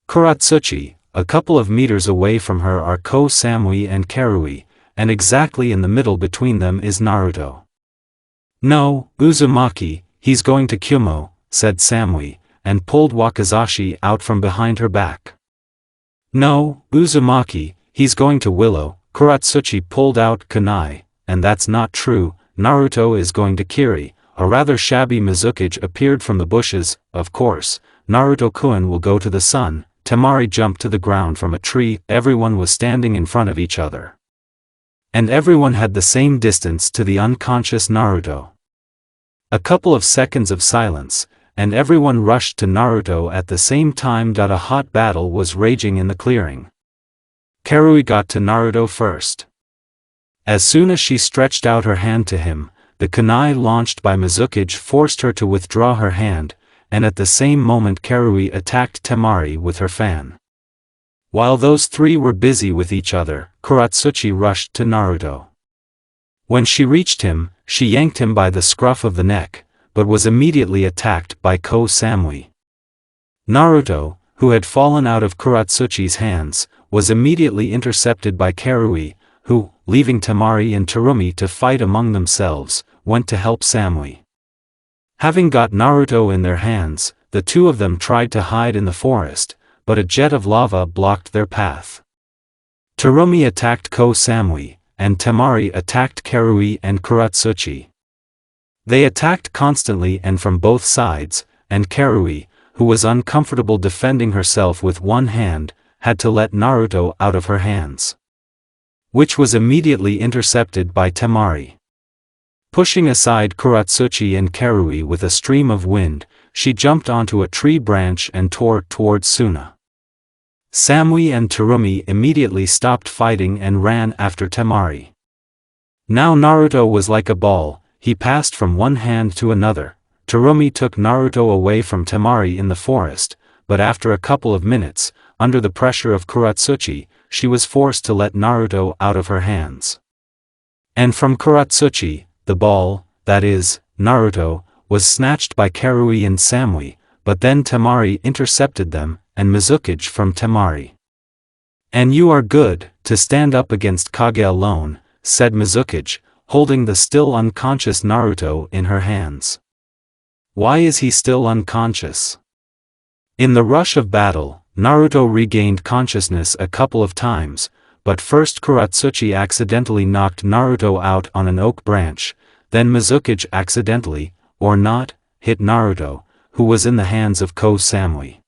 Kuratsuchi, a couple of meters away from her are Ko Samui and Karui, and exactly in the middle between them is Naruto. No, Uzumaki, he's going to Kyumo, said Samui, and pulled Wakizashi out from behind her back. No, Uzumaki, he's going to Willow, Kuratsuchi pulled out kunai, and that's not true, Naruto is going to Kiri. A rather shabby Mizukage appeared from the bushes. Of course, Naruto-kun will go to the sun. Temari jumped to the ground from a tree. Everyone was standing in front of each other. And everyone had the same distance to the unconscious Naruto. A couple of seconds of silence, and everyone rushed to Naruto at the same time. A hot battle was raging in the clearing. Karui got to Naruto first. As soon as she stretched out her hand to him, the kunai launched by Mizukage forced her to withdraw her hand, and at the same moment Karui attacked Temari with her fan. While those three were busy with each other, Kuratsuchi rushed to Naruto. When she reached him, she yanked him by the scruff of the neck, but was immediately attacked by Ko Samui. Naruto, who had fallen out of Kuratsuchi's hands, was immediately intercepted by Karui, who, leaving Temari and Terumi to fight among themselves, went to help Samui. Having got Naruto in their hands, the two of them tried to hide in the forest, but a jet of lava blocked their path. Terumi attacked Ko Samui, and Temari attacked Karui and Kuratsuchi. They attacked constantly and from both sides, and Karui, who was uncomfortable defending herself with one hand, had to let Naruto out of her hands, which was immediately intercepted by Temari. Pushing aside Kuratsuchi and Karui with a stream of wind, she jumped onto a tree branch and tore towards Suna. Samui and Terumi immediately stopped fighting and ran after Temari. Now Naruto was like a ball, he passed from one hand to another. Terumi took Naruto away from Temari in the forest, but after a couple of minutes, under the pressure of Kuratsuchi, she was forced to let Naruto out of her hands. And from Kuratsuchi, the ball, that is, Naruto, was snatched by Karui and Samui, but then Temari intercepted them, and Mizukage from Temari. And you are good, to stand up against Kage alone, said Mizukage, holding the still unconscious Naruto in her hands. Why is he still unconscious? In the rush of battle, Naruto regained consciousness a couple of times, but first Kuratsuchi accidentally knocked Naruto out on an oak branch, then Mizukage accidentally, or not, hit Naruto, who was in the hands of Ko Samui.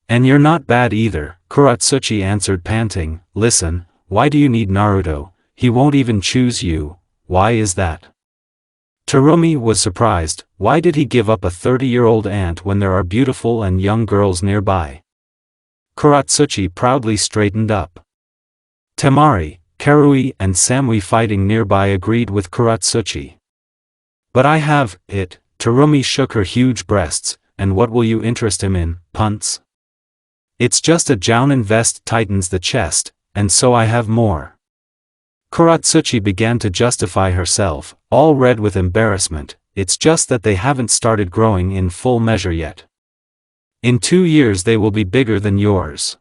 And you're not bad either, Kuratsuchi answered panting. Listen, why do you need Naruto? He won't even choose you. Why is that? Terumi was surprised. Why did he give up a 30-year-old aunt when there are beautiful and young girls nearby? Kuratsuchi proudly straightened up. Temari, Karui and Samui fighting nearby agreed with Kuratsuchi. But I have it. Terumi shook her huge breasts. And what will you interest him in, punts? It's just a jounin vest tightens the chest, and so I have more. Kuratsuchi began to justify herself, all red with embarrassment. It's just that they haven't started growing in full measure yet. In 2 years they will be bigger than yours.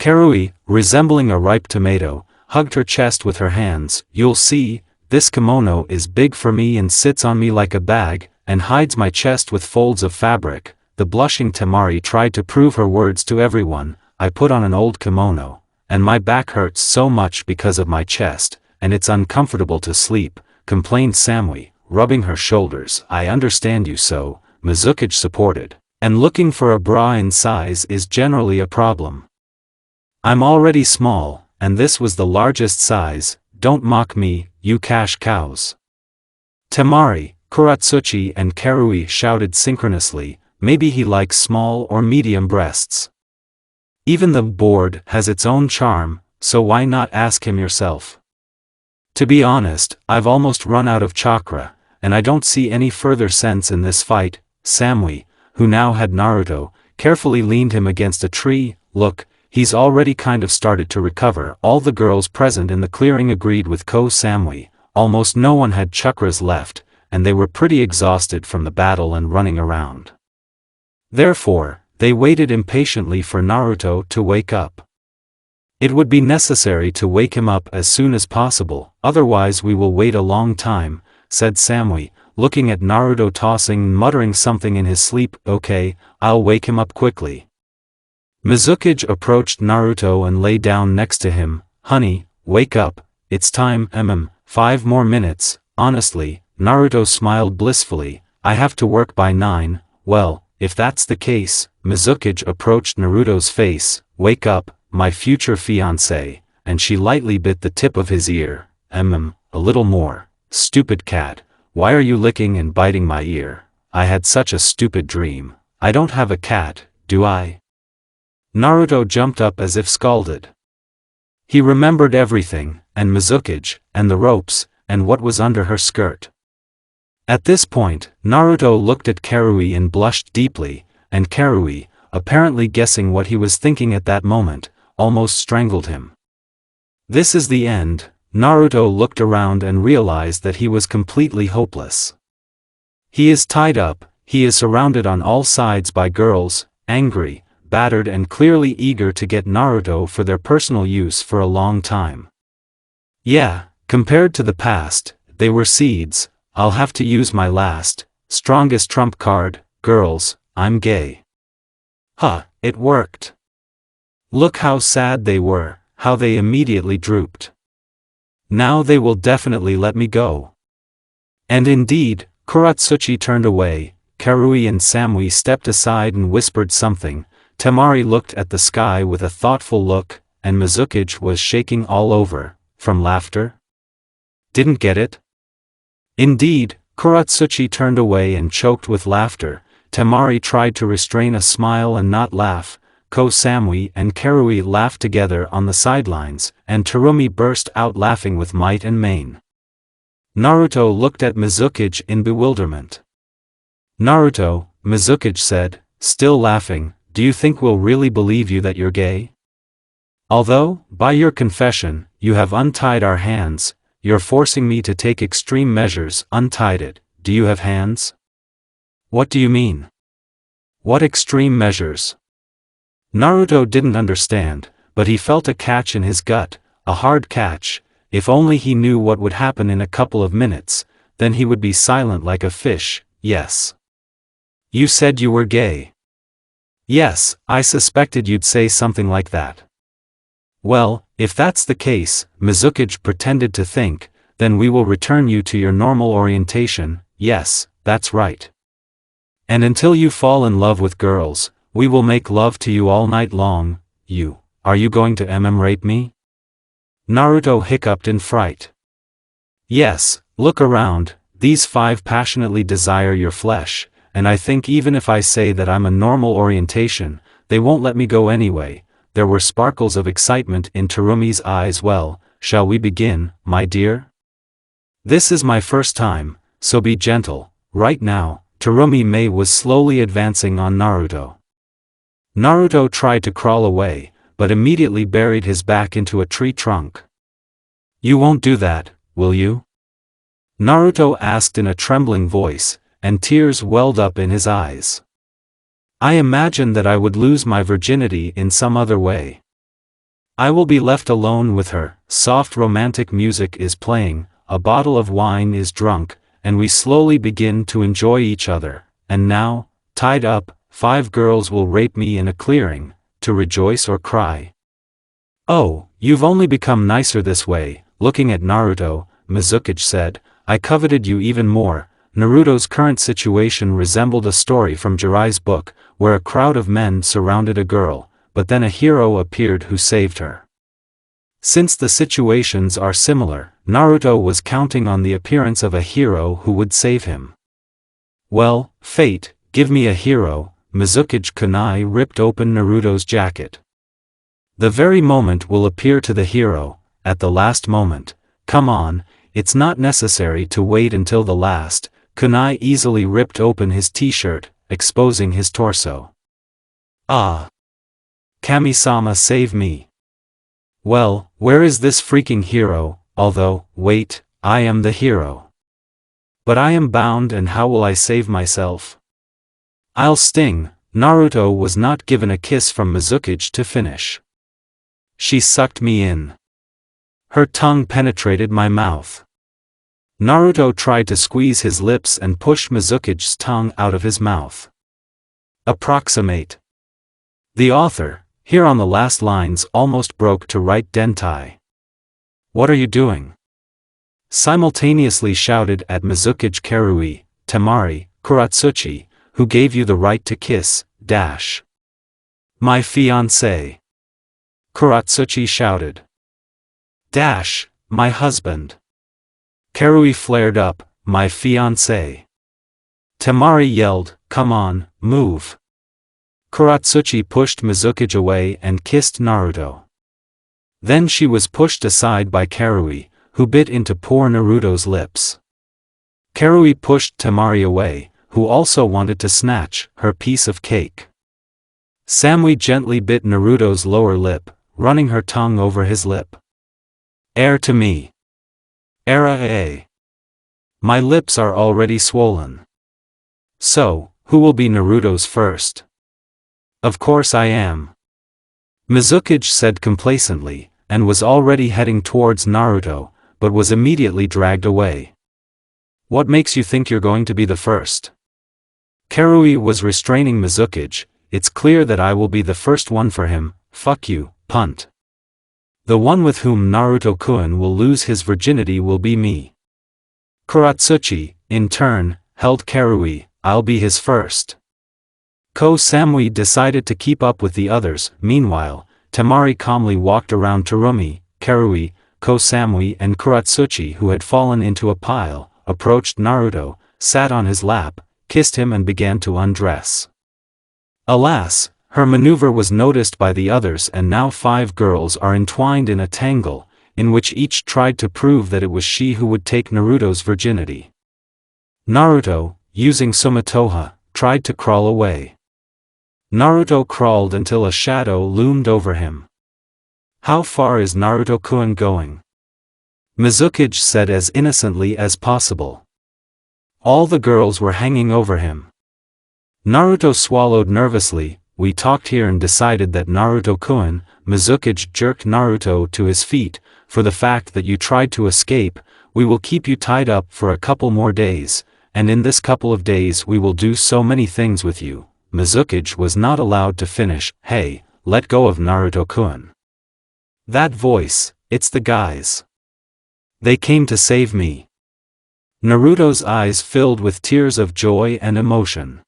Karui, resembling a ripe tomato, hugged her chest with her hands. You'll see, this kimono is big for me and sits on me like a bag, and hides my chest with folds of fabric. The blushing Temari tried to prove her words to everyone. I put on an old kimono, and my back hurts so much because of my chest, and it's uncomfortable to sleep, complained Samui, rubbing her shoulders. I understand you so, Mizukichi supported, and looking for a bra in size is generally a problem. I'm already small, and this was the largest size. Don't mock me, you cash cows. Temari, Kuratsuchi and Karui shouted synchronously, maybe he likes small or medium breasts. Even the board has its own charm, so why not ask him yourself? To be honest, I've almost run out of chakra, and I don't see any further sense in this fight. Samui, who now had Naruto, carefully leaned him against a tree. Look, he's already kind of started to recover. All the girls present in the clearing agreed with Samui. Almost no one had chakras left, and they were pretty exhausted from the battle and running around. Therefore, they waited impatiently for Naruto to wake up. It would be necessary to wake him up as soon as possible, otherwise we will wait a long time, said Samui, looking at Naruto tossing and muttering something in his sleep. Okay, I'll wake him up quickly. Mizukichi approached Naruto and lay down next to him. Honey, wake up, it's time. 5 more minutes. Honestly, Naruto smiled blissfully, I have to work by 9, well, if that's the case. Mizukichi approached Naruto's face. Wake up, my future fiancé, and she lightly bit the tip of his ear. A little more. Stupid cat, why are you licking and biting my ear? I had such a stupid dream. I don't have a cat, do I? Naruto jumped up as if scalded. He remembered everything, and Mizukichi, and the ropes, and what was under her skirt. At this point, Naruto looked at Karui and blushed deeply, and Karui, apparently guessing what he was thinking at that moment, almost strangled him. This is the end. Naruto looked around and realized that he was completely hopeless. He is tied up, he is surrounded on all sides by girls, angry, battered and clearly eager to get Naruto for their personal use for a long time. Yeah, compared to the past, they were seeds. I'll have to use my last, strongest trump card. Girls, I'm gay. Huh, it worked. Look how sad they were, how they immediately drooped. Now they will definitely let me go. And indeed, Kuratsuchi turned away, Karui and Samui stepped aside and whispered something. Temari looked at the sky with a thoughtful look, and Mizukichi was shaking all over, from laughter. Didn't get it? Indeed, Kuratsuchi turned away and choked with laughter. Temari tried to restrain a smile and not laugh. Samui and Karui laughed together on the sidelines, and Terumi burst out laughing with might and main. Naruto looked at Mizukichi in bewilderment. Naruto, Mizukichi said, still laughing, do you think we'll really believe you that you're gay? Although, by your confession, you have untied our hands, you're forcing me to take extreme measures. Untied it, do you have hands? What do you mean? What extreme measures? Naruto didn't understand, but he felt a catch in his gut, a hard catch. If only he knew what would happen in a couple of minutes, then he would be silent like a fish. Yes. You said you were gay. Yes, I suspected you'd say something like that. Well, if that's the case, Mizukichi pretended to think, then we will return you to your normal orientation. Yes, that's right. And until you fall in love with girls, we will make love to you all night long. Are you going to rape me? Naruto hiccuped in fright. Yes, look around, these 5 passionately desire your flesh, and I think even if I say that I'm a normal orientation, they won't let me go anyway. There were sparkles of excitement in Terumi's eyes. Well, shall we begin, my dear? This is my first time, so be gentle. Right now, Terumi was slowly advancing on Naruto. Naruto tried to crawl away, but immediately buried his back into a tree trunk. You won't do that, will you? Naruto asked in a trembling voice, and tears welled up in his eyes. I imagined that I would lose my virginity in some other way. I will be left alone with her, soft romantic music is playing, a bottle of wine is drunk, and we slowly begin to enjoy each other, and now, tied up, 5 girls will rape me in a clearing, to rejoice or cry. Oh, you've only become nicer this way. Looking at Naruto, Mizuki said, I coveted you even more. Naruto's current situation resembled a story from Jiraiya's book, where a crowd of men surrounded a girl, but then a hero appeared who saved her. Since the situations are similar, Naruto was counting on the appearance of a hero who would save him. Well, fate, give me a hero. Mizuki kunai ripped open Naruto's jacket. The very moment will appear to the hero, at the last moment. Come on, it's not necessary to wait until the last. Kunai easily ripped open his t-shirt, exposing his torso. Ah! Kami-sama, save me. Well, where is this freaking hero? Although, wait, I am the hero. But I am bound, and how will I save myself? I'll sting. Naruto was not given a kiss from Mizuki to finish. She sucked me in. Her tongue penetrated my mouth. Naruto tried to squeeze his lips and push Mizuki's tongue out of his mouth. Approximate. The author, here on the last lines, almost broke to write dentai. What are you doing? Simultaneously shouted at Mizuki Karui, Temari, Kuratsuchi, who gave you the right to kiss, dash. My fiancé. Kuratsuchi shouted. Dash, my husband. Karui flared up, my fiancé. Temari yelled, come on, move. Kuratsuchi pushed Mizuki away and kissed Naruto. Then she was pushed aside by Karui, who bit into poor Naruto's lips. Karui pushed Temari away, who also wanted to snatch her piece of cake. Samui gently bit Naruto's lower lip, running her tongue over his lip. Air to me. Era. My lips are already swollen. So, who will be Naruto's first? Of course I am. Mizuki said complacently, and was already heading towards Naruto, but was immediately dragged away. What makes you think you're going to be the first? Karui was restraining Mizuki. It's clear that I will be the first one for him. Fuck you, punt. The one with whom Naruto-kun will lose his virginity will be me. Kuratsuchi, in turn, held Karui, I'll be his first. Samui decided to keep up with the others. Meanwhile, Temari calmly walked around Terumi, Karui, Samui and Kuratsuchi, who had fallen into a pile, approached Naruto, sat on his lap, kissed him and began to undress. Alas, her maneuver was noticed by the others, and now 5 girls are entwined in a tangle, in which each tried to prove that it was she who would take Naruto's virginity. Naruto, using Sumitoha, tried to crawl away. Naruto crawled until a shadow loomed over him. How far is Naruto-kun going? Mizuki said as innocently as possible. All the girls were hanging over him. Naruto swallowed nervously. We talked here and decided that Naruto-kun. Mizuki jerked Naruto to his feet. For the fact that you tried to escape, we will keep you tied up for a couple more days, and in this couple of days we will do so many things with you. Mizuki was not allowed to finish. Hey, let go of Naruto-kun. That voice, it's the guys. They came to save me. Naruto's eyes filled with tears of joy and emotion.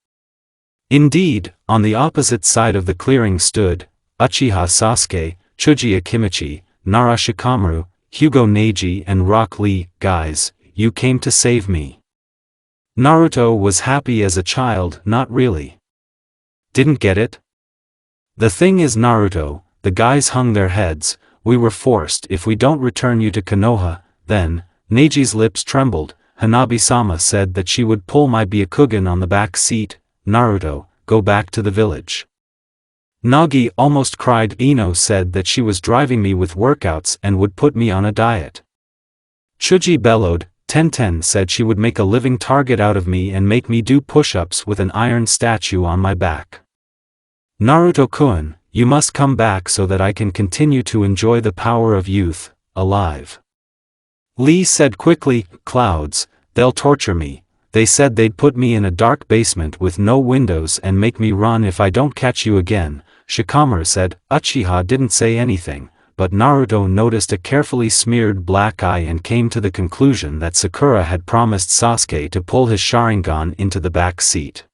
Indeed, on the opposite side of the clearing stood Uchiha Sasuke, Chuji Akimichi, Nara Shikamaru, Hugo Neji and Rock Lee. Guys, you came to save me. Naruto was happy as a child. Not really. Didn't get it? The thing is, Naruto, the guys hung their heads. We were forced. If we don't return you to Konoha, then, Neji's lips trembled. Hanabi-sama said that she would pull my Byakugan on the back seat. Naruto, go back to the village. Nagi almost cried. Ino said that she was driving me with workouts and would put me on a diet. Chuji bellowed. Tenten said she would make a living target out of me and make me do push-ups with an iron statue on my back. Naruto-kun, you must come back so that I can continue to enjoy the power of youth, alive. Lee said quickly, clouds, they'll torture me. They said they'd put me in a dark basement with no windows and make me run if I don't catch you again. Shikamaru said. Uchiha didn't say anything, but Naruto noticed a carefully smeared black eye and came to the conclusion that Sakura had promised Sasuke to pull his Sharingan into the back seat.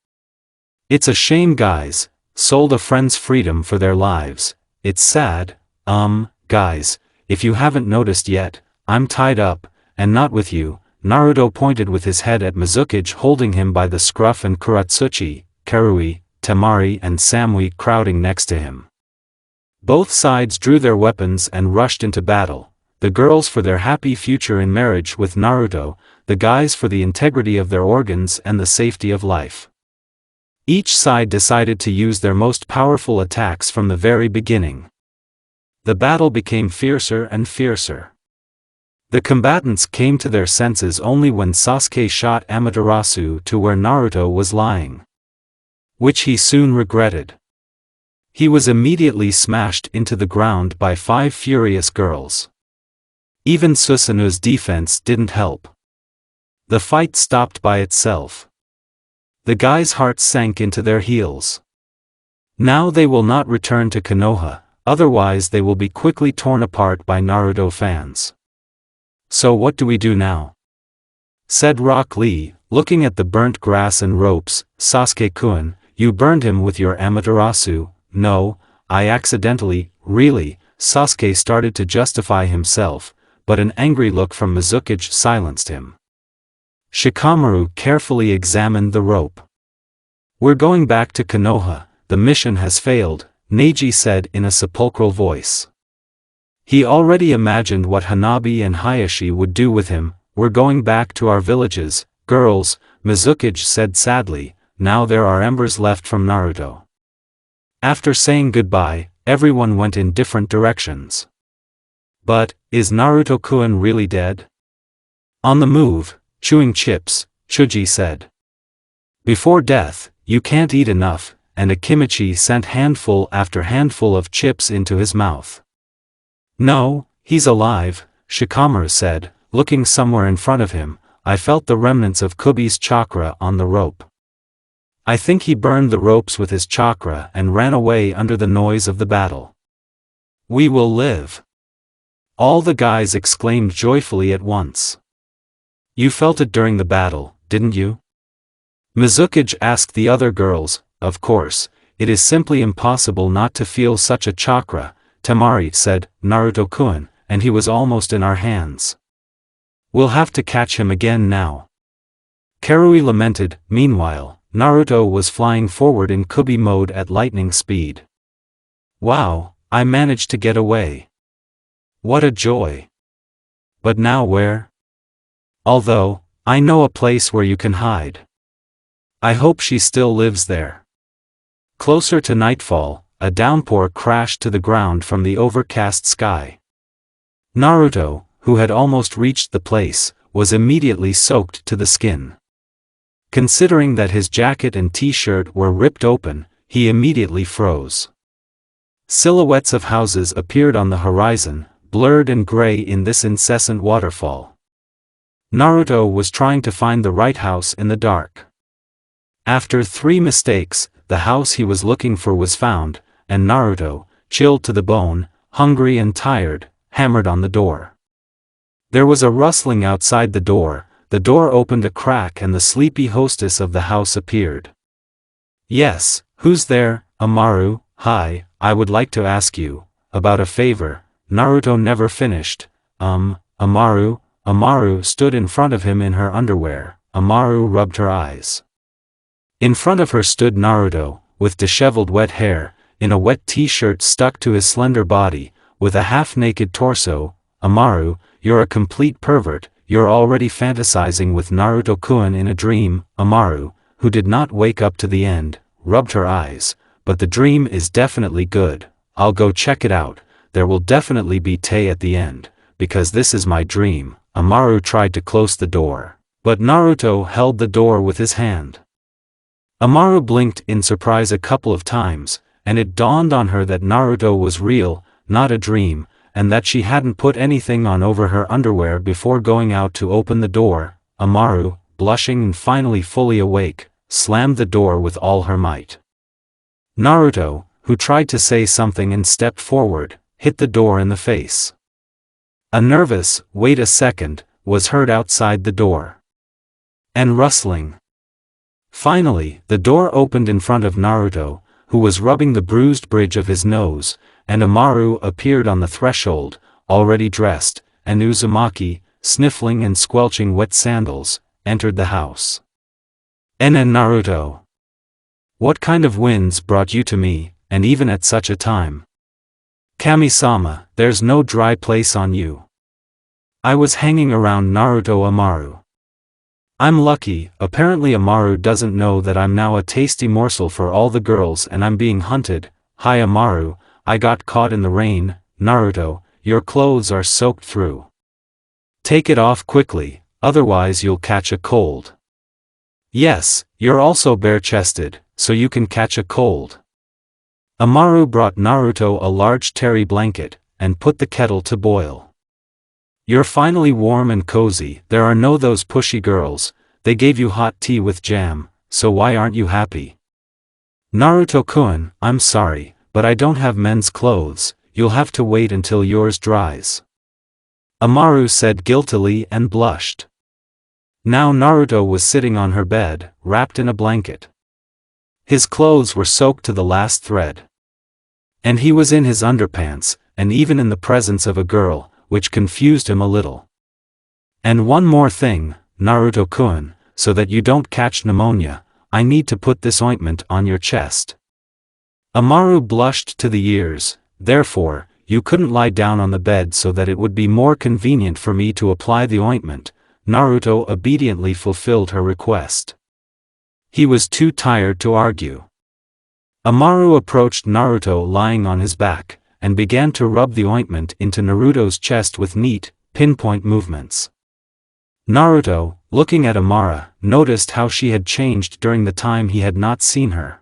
It's a shame guys, sold a friend's freedom for their lives. It's sad. Guys, if you haven't noticed yet, I'm tied up, and not with you. Naruto pointed with his head at Mizukage holding him by the scruff and Kuratsuchi, Karui, Temari and Samui crowding next to him. Both sides drew their weapons and rushed into battle, the girls for their happy future in marriage with Naruto, the guys for the integrity of their organs and the safety of life. Each side decided to use their most powerful attacks from the very beginning. The battle became fiercer and fiercer. The combatants came to their senses only when Sasuke shot Amaterasu to where Naruto was lying, which he soon regretted. He was immediately smashed into the ground by 5 furious girls. Even Susanu's defense didn't help. The fight stopped by itself. The guys' hearts sank into their heels. Now they will not return to Konoha, otherwise they will be quickly torn apart by Naruto fans. So what do we do now? Said Rock Lee, looking at the burnt grass and ropes. Sasuke-kun, you burned him with your Amaterasu. No, I accidentally, really. Sasuke started to justify himself, but an angry look from Mizukage silenced him. Shikamaru carefully examined the rope. We're going back to Konoha, the mission has failed, Neji said in a sepulchral voice. He already imagined what Hanabi and Hayashi would do with him. We're going back to our villages, girls, Mizukage said sadly. Now there are embers left from Naruto. After saying goodbye, everyone went in different directions. But, is Naruto-kun really dead? On the move, chewing chips, Chuji said. Before death, you can't eat enough, and Akimichi sent handful after handful of chips into his mouth. No, he's alive, Shikamaru said, looking somewhere in front of him. I felt the remnants of Kubi's chakra on the rope. I think he burned the ropes with his chakra and ran away under the noise of the battle. We will live. All the guys exclaimed joyfully at once. You felt it during the battle, didn't you? Mizukage asked the other girls. Of course, it is simply impossible not to feel such a chakra, Temari said. Naruto-kun, and he was almost in our hands. We'll have to catch him again now. Karui lamented. Meanwhile, Naruto was flying forward in Kubi mode at lightning speed. Wow, I managed to get away. What a joy. But now where? Although, I know a place where you can hide. I hope she still lives there. Closer to nightfall, a downpour crashed to the ground from the overcast sky. Naruto, who had almost reached the place, was immediately soaked to the skin. Considering that his jacket and t-shirt were ripped open, he immediately froze. Silhouettes of houses appeared on the horizon, blurred and gray in this incessant waterfall. Naruto was trying to find the right house in the dark. After 3 mistakes, the house he was looking for was found, and Naruto, chilled to the bone, hungry and tired, hammered on the door. There was a rustling outside the door opened a crack and the sleepy hostess of the house appeared. Yes, who's there? Amaru. Hi, I would like to ask you about a favor. Naruto never finished. Amaru. Amaru stood in front of him in her underwear. Amaru rubbed her eyes. In front of her stood Naruto, with disheveled wet hair, in a wet t-shirt stuck to his slender body, with a half-naked torso. Amaru, you're a complete pervert, you're already fantasizing with Naruto-kun in a dream. Amaru, who did not wake up to the end, rubbed her eyes, but the dream is definitely good. I'll go check it out, there will definitely be Tay at the end, because this is my dream. Amaru tried to close the door, but Naruto held the door with his hand. Amaru blinked in surprise a couple of times, and it dawned on her that Naruto was real, not a dream, and that she hadn't put anything on over her underwear before going out to open the door. Amaru, blushing and finally fully awake, slammed the door with all her might. Naruto, who tried to say something and stepped forward, hit the door in the face. A nervous, "Wait a second," was heard outside the door. And rustling. Finally, the door opened in front of Naruto, who was rubbing the bruised bridge of his nose, and Amaru appeared on the threshold, already dressed, and Uzumaki, sniffling and squelching wet sandals, entered the house. "And Naruto, what kind of winds brought you to me, and even at such a time? Kami-sama, there's no dry place on you." "I was hanging around Naruto." Amaru. "I'm lucky, apparently Amaru doesn't know that I'm now a tasty morsel for all the girls and I'm being hunted." "Hi Amaru, I got caught in the rain." "Naruto, your clothes are soaked through. Take it off quickly, otherwise you'll catch a cold." "Yes, you're also bare-chested, so you can catch a cold." Amaru brought Naruto a large terry blanket, and put the kettle to boil. "You're finally warm and cozy. There are no those pushy girls. They gave you hot tea with jam, so why aren't you happy?" "Naruto-kun, I'm sorry, but I don't have men's clothes. You'll have to wait until yours dries." Amaru said guiltily and blushed. Now Naruto was sitting on her bed, wrapped in a blanket. His clothes were soaked to the last thread. And he was in his underpants, and even in the presence of a girl, which confused him a little. "And one more thing, Naruto-kun, so that you don't catch pneumonia, I need to put this ointment on your chest." Amaru blushed to the ears. "Therefore, you couldn't lie down on the bed so that it would be more convenient for me to apply the ointment." Naruto obediently fulfilled her request. He was too tired to argue. Amaru approached Naruto lying on his back, and began to rub the ointment into Naruto's chest with neat, pinpoint movements. Naruto, looking at Amaru, noticed how she had changed during the time he had not seen her.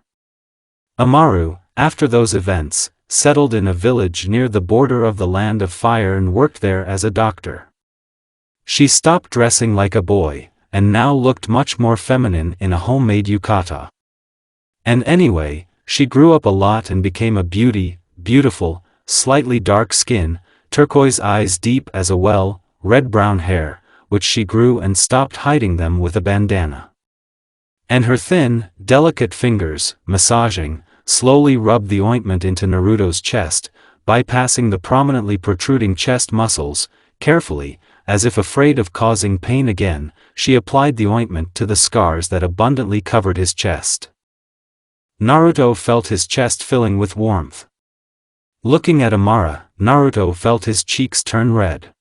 Amaru, after those events, settled in a village near the border of the Land of Fire and worked there as a doctor. She stopped dressing like a boy, and now looked much more feminine in a homemade yukata. And anyway, she grew up a lot and became a beauty, beautiful, slightly dark skin, turquoise eyes deep as a well, red-brown hair, which she grew and stopped hiding them with a bandana. And her thin, delicate fingers, massaging, slowly rubbed the ointment into Naruto's chest, bypassing the prominently protruding chest muscles. Carefully, as if afraid of causing pain again, she applied the ointment to the scars that abundantly covered his chest. Naruto felt his chest filling with warmth. Looking at Amaru, Naruto felt his cheeks turn red.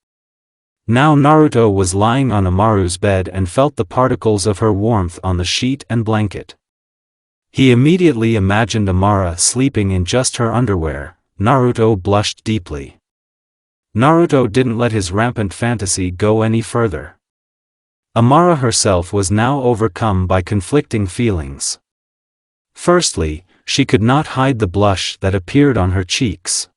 Now Naruto was lying on Amaru's bed and felt the particles of her warmth on the sheet and blanket. He immediately imagined Amaru sleeping in just her underwear. Naruto blushed deeply. Naruto didn't let his rampant fantasy go any further. Amaru herself was now overcome by conflicting feelings. Firstly, she could not hide the blush that appeared on her cheeks.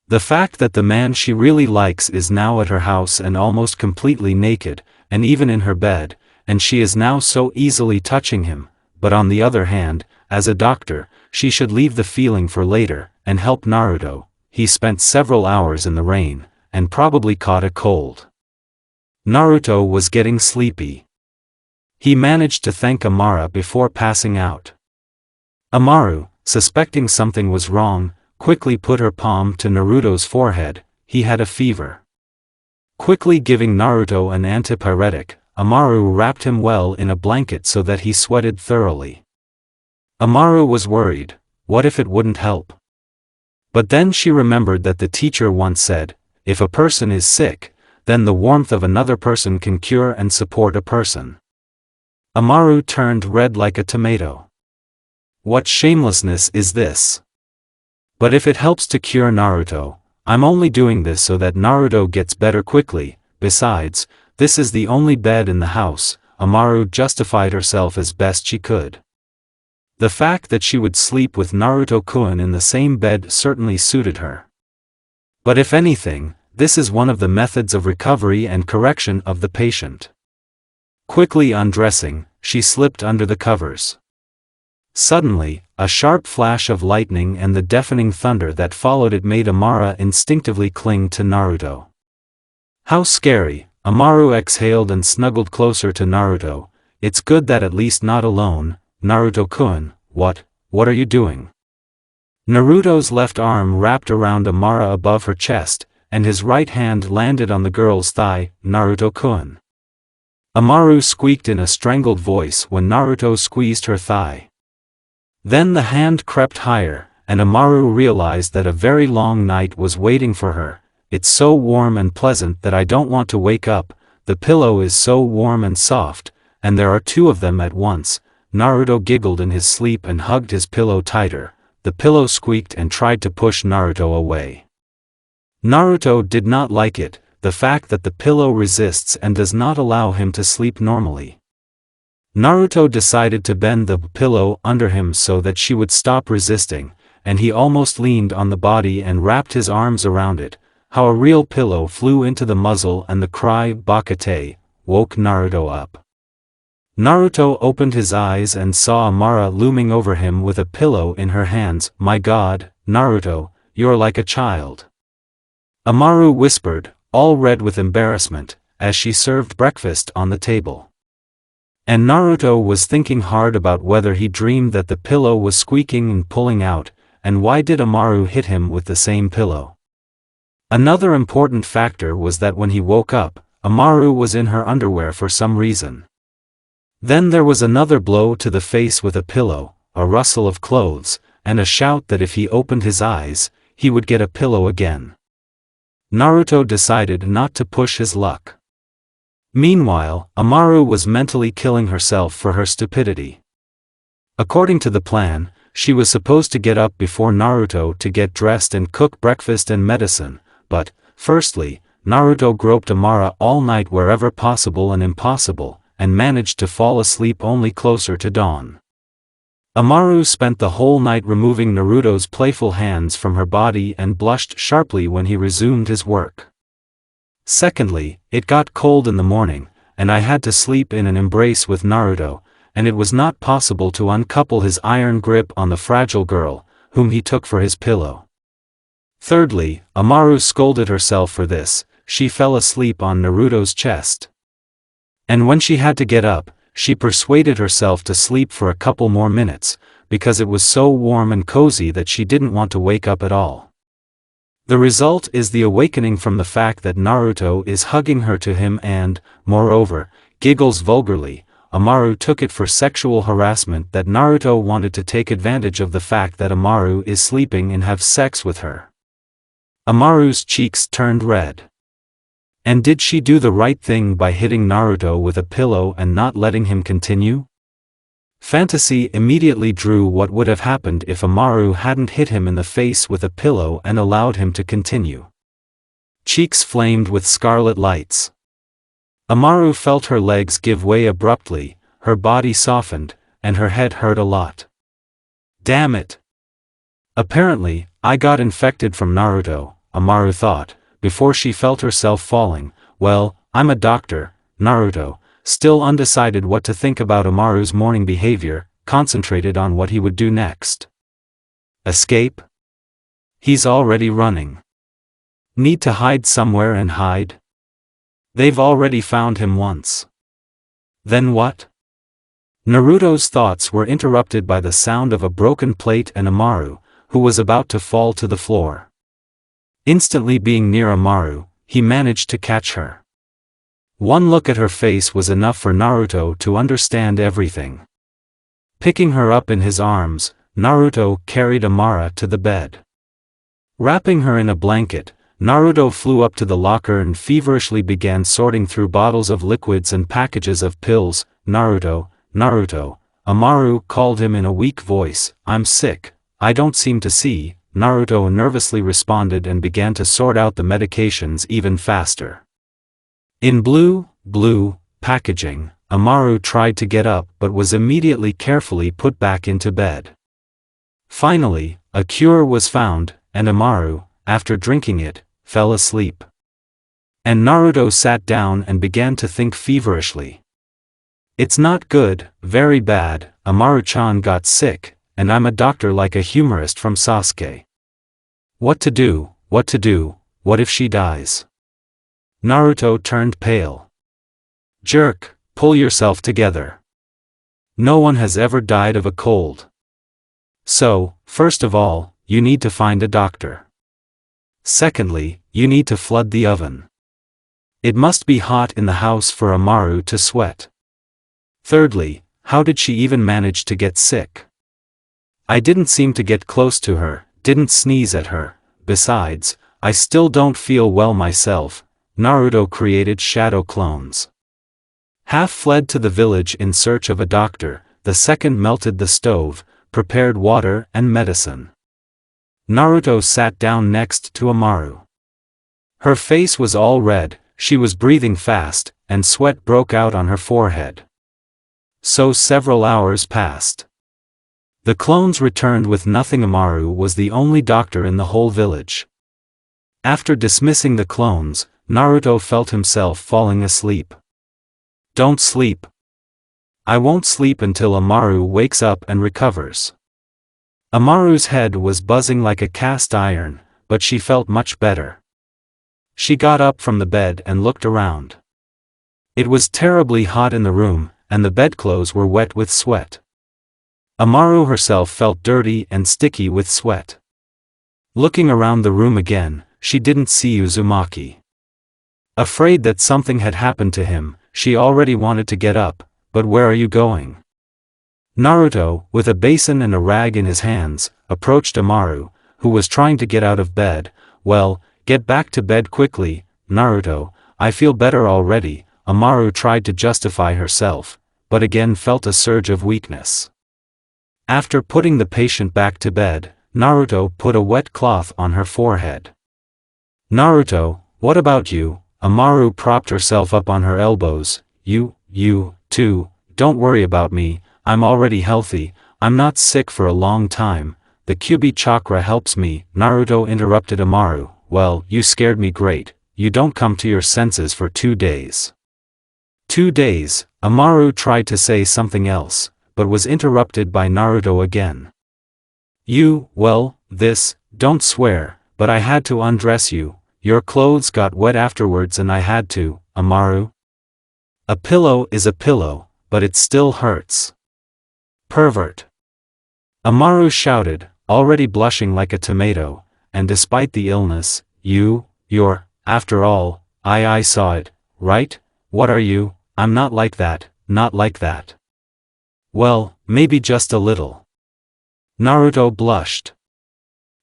The fact that the man she really likes is now at her house and almost completely naked, and even in her bed, and she is now so easily touching him, but on the other hand, as a doctor, she should leave the feeling for later, and help Naruto. He spent several hours in the rain, and probably caught a cold. Naruto was getting sleepy. He managed to thank Amaru before passing out. Amaru, suspecting something was wrong, quickly put her palm to Naruto's forehead. He had a fever. Quickly giving Naruto an antipyretic, Amaru wrapped him well in a blanket so that he sweated thoroughly. Amaru was worried. What if it wouldn't help? But then she remembered that the teacher once said, if a person is sick, then the warmth of another person can cure and support a person. Amaru turned red like a tomato. What shamelessness is this? But if it helps to cure Naruto, I'm only doing this so that Naruto gets better quickly. Besides, this is the only bed in the house. Amaru justified herself as best she could. The fact that she would sleep with Naruto-kun in the same bed certainly suited her. But if anything, this is one of the methods of recovery and correction of the patient. Quickly undressing, she slipped under the covers. Suddenly, a sharp flash of lightning and the deafening thunder that followed it made Amara instinctively cling to Naruto. How scary! Amaru exhaled and snuggled closer to Naruto. It's good that at least not alone. Naruto-kun, what are you doing? Naruto's left arm wrapped around Amara above her chest, and his right hand landed on the girl's thigh. Naruto-kun. Amaru squeaked in a strangled voice when Naruto squeezed her thigh. Then the hand crept higher, and Amaru realized that a very long night was waiting for her. It's so warm and pleasant that I don't want to wake up, the pillow is so warm and soft, and there are two of them at once. Naruto giggled in his sleep and hugged his pillow tighter. The pillow squeaked and tried to push Naruto away. Naruto did not like it, the fact that the pillow resists and does not allow him to sleep normally. Naruto decided to bend the pillow under him so that she would stop resisting, and he almost leaned on the body and wrapped his arms around it. How a real pillow flew into the muzzle and the cry "Bakate" woke Naruto up. Naruto opened his eyes and saw Amara looming over him with a pillow in her hands. My God, Naruto, you're like a child. Amaru whispered, all red with embarrassment, as she served breakfast on the table. And Naruto was thinking hard about whether he dreamed that the pillow was squeaking and pulling out, and why did Amaru hit him with the same pillow? Another important factor was that when he woke up, Amaru was in her underwear for some reason. Then there was another blow to the face with a pillow, a rustle of clothes, and a shout that if he opened his eyes, he would get a pillow again. Naruto decided not to push his luck. Meanwhile, Amaru was mentally killing herself for her stupidity. According to the plan, she was supposed to get up before Naruto to get dressed and cook breakfast and medicine, but, firstly, Naruto groped Amara all night wherever possible and impossible, and managed to fall asleep only closer to dawn. Amaru spent the whole night removing Naruto's playful hands from her body and blushed sharply when he resumed his work. Secondly, it got cold in the morning, and I had to sleep in an embrace with Naruto, and it was not possible to uncouple his iron grip on the fragile girl, whom he took for his pillow. Thirdly, Amaru scolded herself for this. She fell asleep on Naruto's chest. And when she had to get up, she persuaded herself to sleep for a couple more minutes, because it was so warm and cozy that she didn't want to wake up at all. The result is the awakening from the fact that Naruto is hugging her to him and, moreover, giggles vulgarly. Amaru took it for sexual harassment that Naruto wanted to take advantage of the fact that Amaru is sleeping and have sex with her. Amaru's cheeks turned red. And did she do the right thing by hitting Naruto with a pillow and not letting him continue? Fantasy immediately drew what would have happened if Amaru hadn't hit him in the face with a pillow and allowed him to continue. Cheeks flamed with scarlet lights. Amaru felt her legs give way abruptly, her body softened, and her head hurt a lot. Damn it! Apparently, I got infected from Naruto, Amaru thought, before she felt herself falling. Well, I'm a doctor. Naruto, still undecided what to think about Amaru's morning behavior, concentrated on what he would do next. Escape? He's already running. Need to hide somewhere and hide? They've already found him once. Then what? Naruto's thoughts were interrupted by the sound of a broken plate and Amaru, who was about to fall to the floor. Instantly being near Amaru, he managed to catch her. One look at her face was enough for Naruto to understand everything. Picking her up in his arms, Naruto carried Amara to the bed. Wrapping her in a blanket, Naruto flew up to the locker and feverishly began sorting through bottles of liquids and packages of pills. Naruto, Amaru called him in a weak voice. I'm sick, I don't seem to see. Naruto nervously responded and began to sort out the medications even faster. In blue packaging, Amaru tried to get up but was immediately carefully put back into bed. Finally, a cure was found, and Amaru, after drinking it, fell asleep. And Naruto sat down and began to think feverishly. It's not good, very bad, Amaru-chan got sick, and I'm a doctor like a humorist from Sasuke. What to do, what if she dies? Naruto turned pale. Jerk, pull yourself together. No one has ever died of a cold. So, first of all, you need to find a doctor. Secondly, you need to flood the oven. It must be hot in the house for Amaru to sweat. Thirdly, how did she even manage to get sick? I didn't seem to get close to her, didn't sneeze at her. Besides, I still don't feel well myself. Naruto created shadow clones. Half fled to the village in search of a doctor, the second melted the stove, prepared water and medicine. Naruto sat down next to Amaru. Her face was all red, she was breathing fast, and sweat broke out on her forehead. So several hours passed. The clones returned with nothing. Amaru was the only doctor in the whole village. After dismissing the clones, Naruto felt himself falling asleep. Don't sleep. I won't sleep until Amaru wakes up and recovers. Amaru's head was buzzing like a cast iron, but she felt much better. She got up from the bed and looked around. It was terribly hot in the room, and the bedclothes were wet with sweat. Amaru herself felt dirty and sticky with sweat. Looking around the room again, she didn't see Uzumaki. Afraid that something had happened to him, she already wanted to get up, but where are you going? Naruto, with a basin and a rag in his hands, approached Amaru, who was trying to get out of bed. Well, get back to bed quickly, Naruto, I feel better already. Amaru tried to justify herself, but again felt a surge of weakness. After putting the patient back to bed, Naruto put a wet cloth on her forehead. Naruto, what about you? Amaru propped herself up on her elbows. You too, don't worry about me, I'm already healthy, I'm not sick for a long time, the Kyuubi chakra helps me. Naruto interrupted Amaru, well, you scared me great, you don't come to your senses for 2 days. 2 days, Amaru tried to say something else, but was interrupted by Naruto again. Don't swear, but I had to undress you, your clothes got wet afterwards and I had to, Amaru. A pillow is a pillow, but it still hurts. Pervert. Amaru shouted, already blushing like a tomato, and despite the illness, you're, after all, I saw it, right? What are you? I'm not like that, not like that. Well, maybe just a little. Naruto blushed.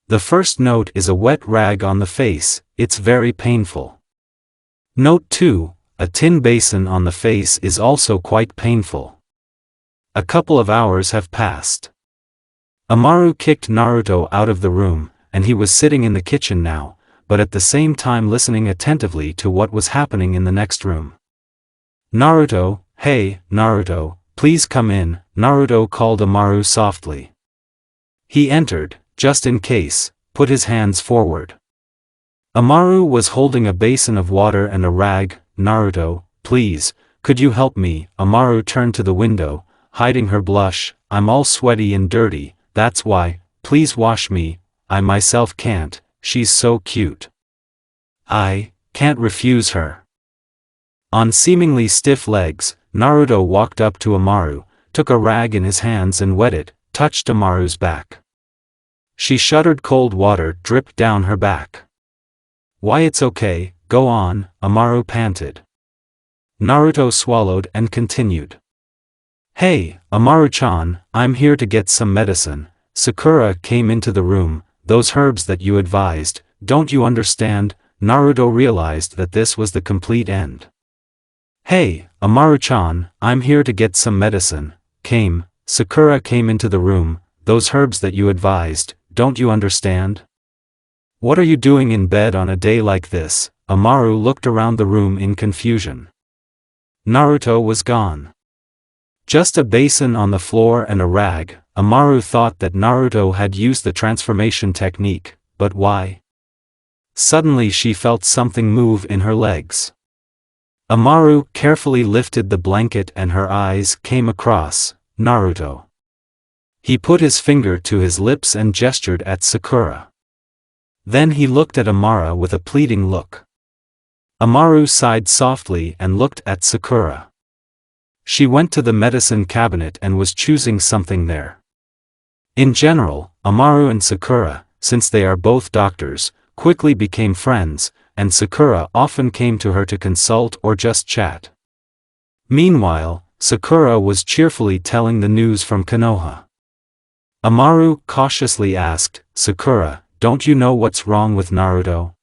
The first note is a wet rag on the face, it's very painful. Note 2, a tin basin on the face is also quite painful. A couple of hours have passed. Amaru kicked Naruto out of the room, and he was sitting in the kitchen now, but at the same time listening attentively to what was happening in the next room. Naruto, hey, Naruto, please come in, Naruto called Amaru softly. He entered, just in case, put his hands forward. Amaru was holding a basin of water and a rag. Naruto, please, could you help me? Amaru turned to the window, hiding her blush, I'm all sweaty and dirty, that's why, please wash me, I myself can't, she's so cute. I can't refuse her. On seemingly stiff legs, Naruto walked up to Amaru, took a rag in his hands and wet it, touched Amaru's back. She shuddered. Cold water dripped down her back. Why, it's okay, go on, Amaru panted. Naruto swallowed and continued. Hey, Amaru-chan, I'm here to get some medicine. Sakura came into the room, those herbs that you advised, don't you understand? Naruto realized that this was the complete end. Hey, Amaru-chan, I'm here to get some medicine. Sakura came into the room, those herbs that you advised, don't you understand? What are you doing in bed on a day like this? Amaru looked around the room in confusion. Naruto was gone. Just a basin on the floor and a rag. Amaru thought that Naruto had used the transformation technique, but why? Suddenly she felt something move in her legs. Amaru carefully lifted the blanket and her eyes came across Naruto. He put his finger to his lips and gestured at Sakura. Then he looked at Amaru with a pleading look. Amaru sighed softly and looked at Sakura. She went to the medicine cabinet and was choosing something there. In general, Amaru and Sakura, since they are both doctors, quickly became friends, and Sakura often came to her to consult or just chat. Meanwhile, Sakura was cheerfully telling the news from Konoha. Amaru cautiously asked, "Sakura, don't you know what's wrong with Naruto?"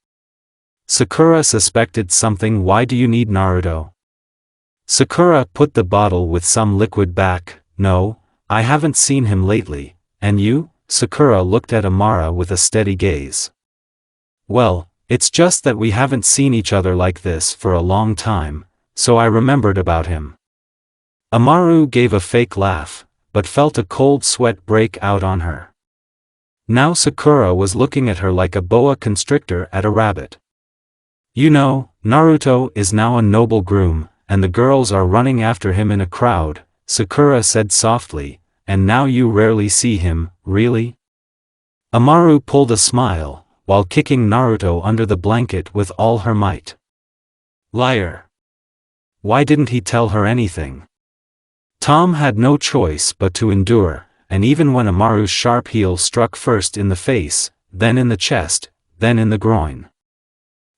Sakura suspected something. "Why do you need Naruto?" Sakura put the bottle with some liquid back. "No, I haven't seen him lately, and you?" Sakura looked at Amaru with a steady gaze. "Well, it's just that we haven't seen each other like this for a long time, so I remembered about him." Amaru gave a fake laugh, but felt a cold sweat break out on her. Now Sakura was looking at her like a boa constrictor at a rabbit. "You know, Naruto is now a noble groom, and the girls are running after him in a crowd," Sakura said softly, "and now you rarely see him, really?" Amaru pulled a smile, while kicking Naruto under the blanket with all her might. Liar! Why didn't he tell her anything? Tom had no choice but to endure, and even when Amaru's sharp heel struck first in the face, then in the chest, then in the groin,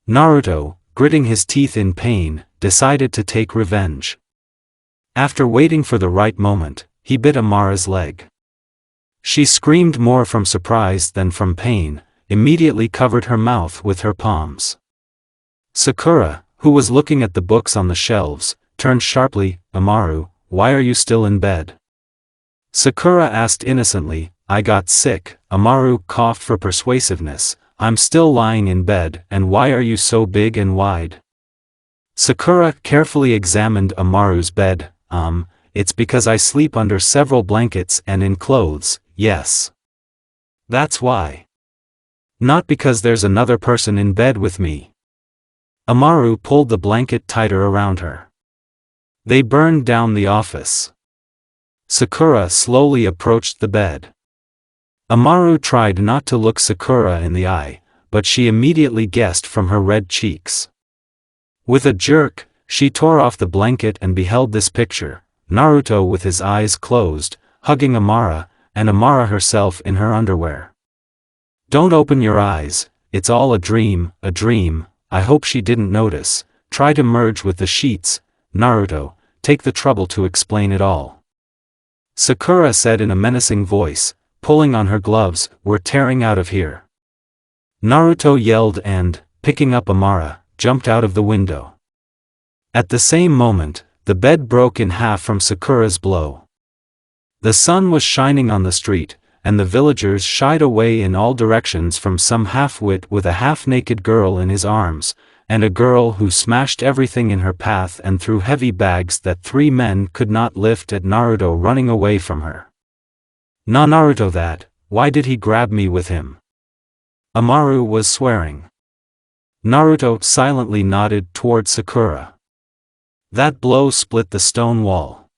Naruto, gritting his teeth in pain, decided to take revenge. After waiting for the right moment, he bit Amaru's leg. She screamed more from surprise than from pain, immediately covered her mouth with her palms. Sakura, who was looking at the books on the shelves, turned sharply. "Amaru, why are you still in bed?" Sakura asked innocently. "I got sick," Amaru coughed for persuasiveness. "I'm still lying in bed, and why are you so big and wide?" Sakura carefully examined Amaru's bed. It's because I sleep under several blankets and in clothes, yes. That's why. Not because there's another person in bed with me." Amaru pulled the blanket tighter around her. They burned down the office. Sakura slowly approached the bed. Amaru tried not to look Sakura in the eye, but she immediately guessed from her red cheeks. With a jerk, she tore off the blanket and beheld this picture: Naruto with his eyes closed, hugging Amaru, and Amaru herself in her underwear. "Don't open your eyes, it's all a dream, a dream." I hope she didn't notice. Try to merge with the sheets, Naruto, take the trouble to explain it all. Sakura said in a menacing voice, pulling on her gloves. "We're tearing out of here." Naruto yelled and, picking up Amaru, jumped out of the window. At the same moment, the bed broke in half from Sakura's blow. The sun was shining on the street, and the villagers shied away in all directions from some half-wit with a half-naked girl in his arms, and a girl who smashed everything in her path and threw heavy bags that 3 men could not lift at Naruto running away from her. Naruto, that, why did he grab me with him?" Amaru was swearing. Naruto silently nodded toward Sakura. "That blow split the stone wall."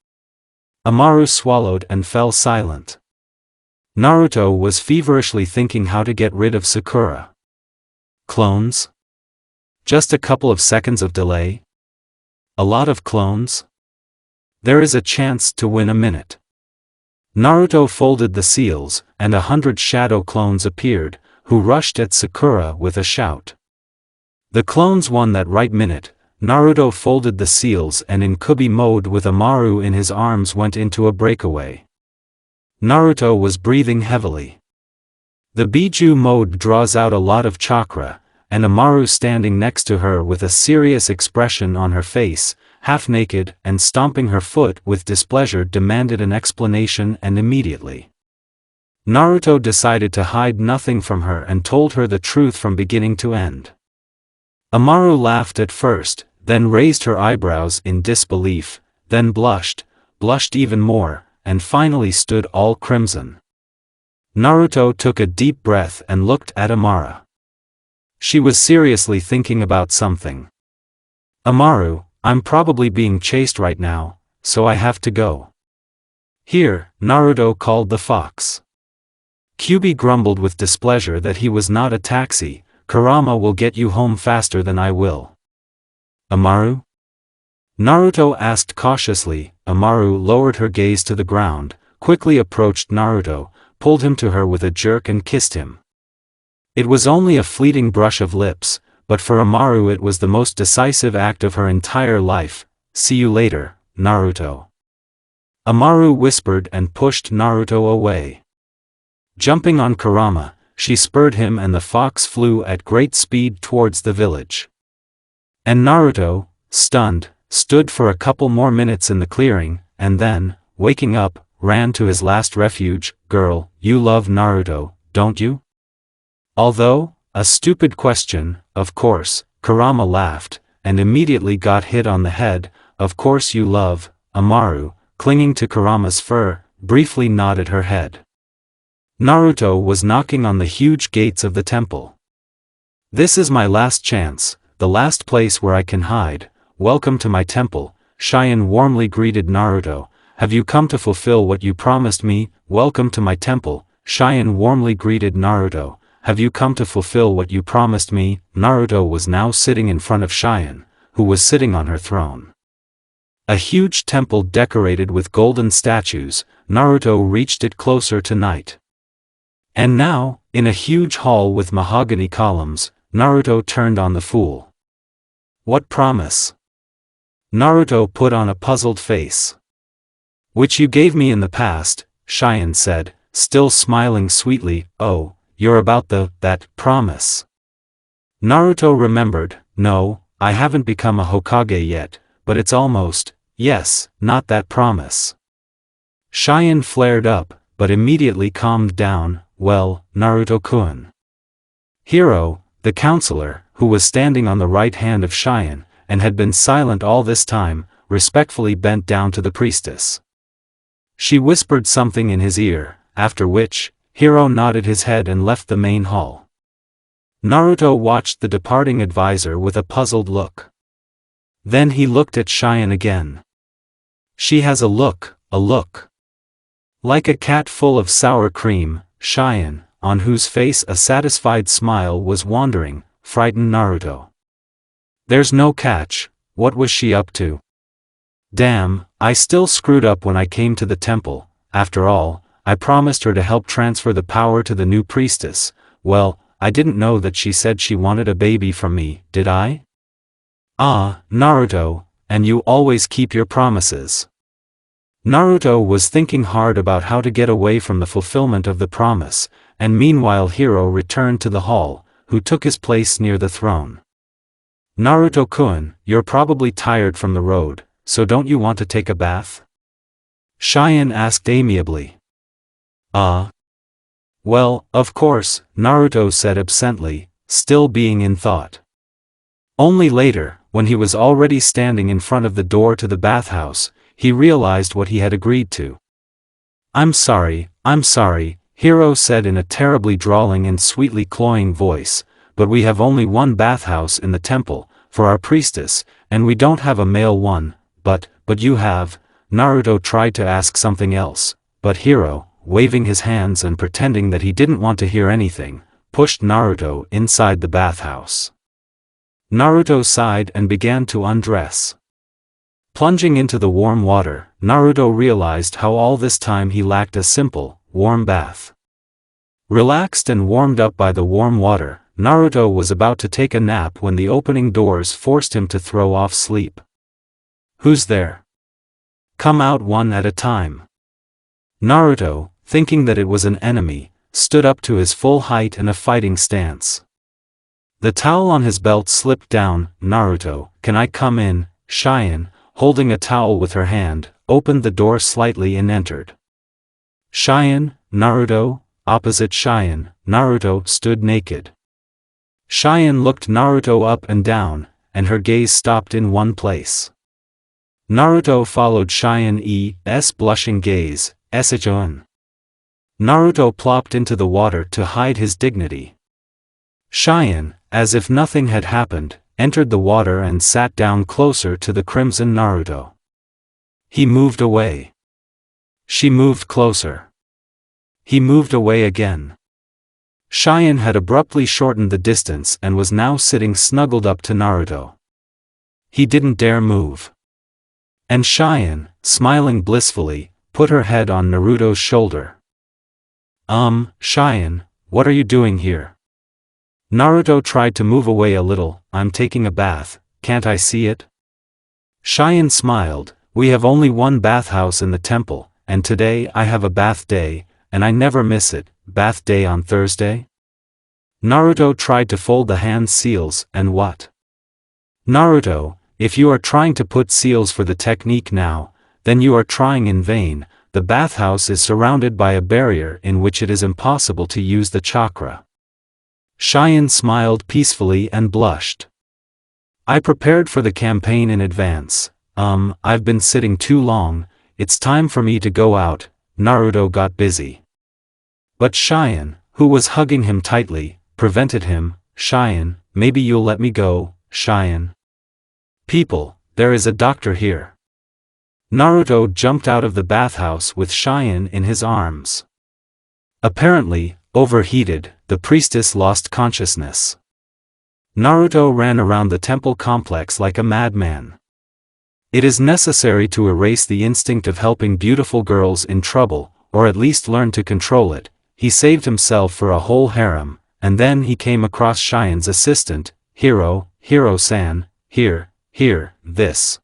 Amaru swallowed and fell silent. Naruto was feverishly thinking how to get rid of Sakura. Clones? Just a couple of seconds of delay? A lot of clones? There is a chance to win a minute. Naruto folded the seals, and 100 shadow clones appeared, who rushed at Sakura with a shout. The clones won that right minute. Naruto folded the seals and in Kubi mode with Amaru in his arms went into a breakaway. Naruto was breathing heavily. The Biju mode draws out a lot of chakra, and Amaru standing next to her with a serious expression on her face, half naked and stomping her foot with displeasure, demanded an explanation and immediately. Naruto decided to hide nothing from her and told her the truth from beginning to end. Amaru laughed at first, then raised her eyebrows in disbelief, then blushed, blushed even more, and finally stood all crimson. Naruto took a deep breath and looked at Amara. She was seriously thinking about something. "Amaru, I'm probably being chased right now, so I have to go." "Here," Naruto called the fox. Kyuubi grumbled with displeasure that he was not a taxi. "Kurama will get you home faster than I will." "Amaru?" Naruto asked cautiously. Amaru lowered her gaze to the ground, quickly approached Naruto, pulled him to her with a jerk and kissed him. It was only a fleeting brush of lips, but for Amaru it was the most decisive act of her entire life. "See you later, Naruto." Amaru whispered and pushed Naruto away. Jumping on Kurama, she spurred him and the fox flew at great speed towards the village. And Naruto, stunned, stood for a couple more minutes in the clearing, and then, waking up, ran to his last refuge. "Girl, you love Naruto, don't you?" Although, a stupid question, of course, Kurama laughed, and immediately got hit on the head. "Of course you love." Amaru, clinging to Kurama's fur, briefly nodded her head. Naruto was knocking on the huge gates of the temple. "This is my last chance, the last place where I can hide. Welcome to my temple." Cheyenne warmly greeted Naruto. "Have you come to fulfill what you promised me?" "Welcome to my temple." Cheyenne warmly greeted Naruto. "Have you come to fulfill what you promised me?" Naruto was now sitting in front of Cheyenne, who was sitting on her throne. A huge temple decorated with golden statues. Naruto reached it closer to night. And now, in a huge hall with mahogany columns, Naruto turned on the fool. "What promise?" Naruto put on a puzzled face. "Which you gave me in the past," Cheyenne said, still smiling sweetly. "Oh, you're about that promise." Naruto remembered. "No, I haven't become a Hokage yet, but it's almost." "Yes, not that promise." Cheyenne flared up, but immediately calmed down. "Well, Naruto-kun." Hiro, the counselor, who was standing on the right hand of Cheyenne, and had been silent all this time, respectfully bent down to the priestess. She whispered something in his ear, after which, Hiro nodded his head and left the main hall. Naruto watched the departing advisor with a puzzled look. Then he looked at Cheyenne again. She has a look. Like a cat full of sour cream. Cheyenne, on whose face a satisfied smile was wandering, frightened Naruto. "There's no catch. What was she up to?" "Damn, I still screwed up when I came to the temple. After all, I promised her to help transfer the power to the new priestess. Well, I didn't know that she said she wanted a baby from me, did I?" "Ah, Naruto, and you always keep your promises." Naruto was thinking hard about how to get away from the fulfillment of the promise, and meanwhile Hiro returned to the hall, who took his place near the throne. "Naruto-kun, you're probably tired from the road, so don't you want to take a bath?" Cheyenne asked amiably. Well, of course," Naruto said absently, still being in thought. Only later, when he was already standing in front of the door to the bathhouse, he realized what he had agreed to. I'm sorry," Hiro said in a terribly drawling and sweetly cloying voice, "but we have only one bathhouse in the temple, for our priestess, and we don't have a male one, but you have." Naruto tried to ask something else, but Hiro, waving his hands and pretending that he didn't want to hear anything, pushed Naruto inside the bathhouse. Naruto sighed and began to undress. Plunging into the warm water, Naruto realized how all this time he lacked a simple, warm bath. Relaxed and warmed up by the warm water, Naruto was about to take a nap when the opening doors forced him to throw off sleep. "Who's there? Come out one at a time." Naruto, thinking that it was an enemy, stood up to his full height in a fighting stance. The towel on his belt slipped down. "Naruto, can I come in?" Cheyenne, holding a towel with her hand, opened the door slightly and entered. Cheyenne, Naruto, opposite Cheyenne, Naruto stood naked. Cheyenne looked Naruto up and down, and her gaze stopped in one place. Naruto followed Cheyenne-E's blushing gaze. Shion. Naruto plopped into the water to hide his dignity. Cheyenne, as if nothing had happened, entered the water and sat down closer to the crimson Naruto. He moved away. She moved closer. He moved away again. Cheyenne had abruptly shortened the distance and was now sitting snuggled up to Naruto. He didn't dare move. And Cheyenne, smiling blissfully, put her head on Naruto's shoulder. Cheyenne, what are you doing here? Naruto tried to move away a little. I'm taking a bath, can't I see it? Cheyenne smiled. We have only one bathhouse in the temple, and today I have a bath day, and I never miss it. Bath day on Thursday? Naruto tried to fold the hand seals. And what? Naruto, if you are trying to put seals for the technique now, then you are trying in vain. The bathhouse is surrounded by a barrier in which it is impossible to use the chakra. Cheyenne smiled peacefully and blushed. I prepared for the campaign in advance. I've been sitting too long, it's time for me to go out. Naruto got busy. But Cheyenne, who was hugging him tightly, prevented him. Cheyenne, maybe you'll let me go, Cheyenne. People, there is a doctor here. Naruto jumped out of the bathhouse with Cheyenne in his arms. Apparently, overheated, the priestess lost consciousness. Naruto ran around the temple complex like a madman. It is necessary to erase the instinct of helping beautiful girls in trouble, or at least learn to control it. He saved himself for a whole harem, and then he came across Cheyenne's assistant, Hiro-san, here, this.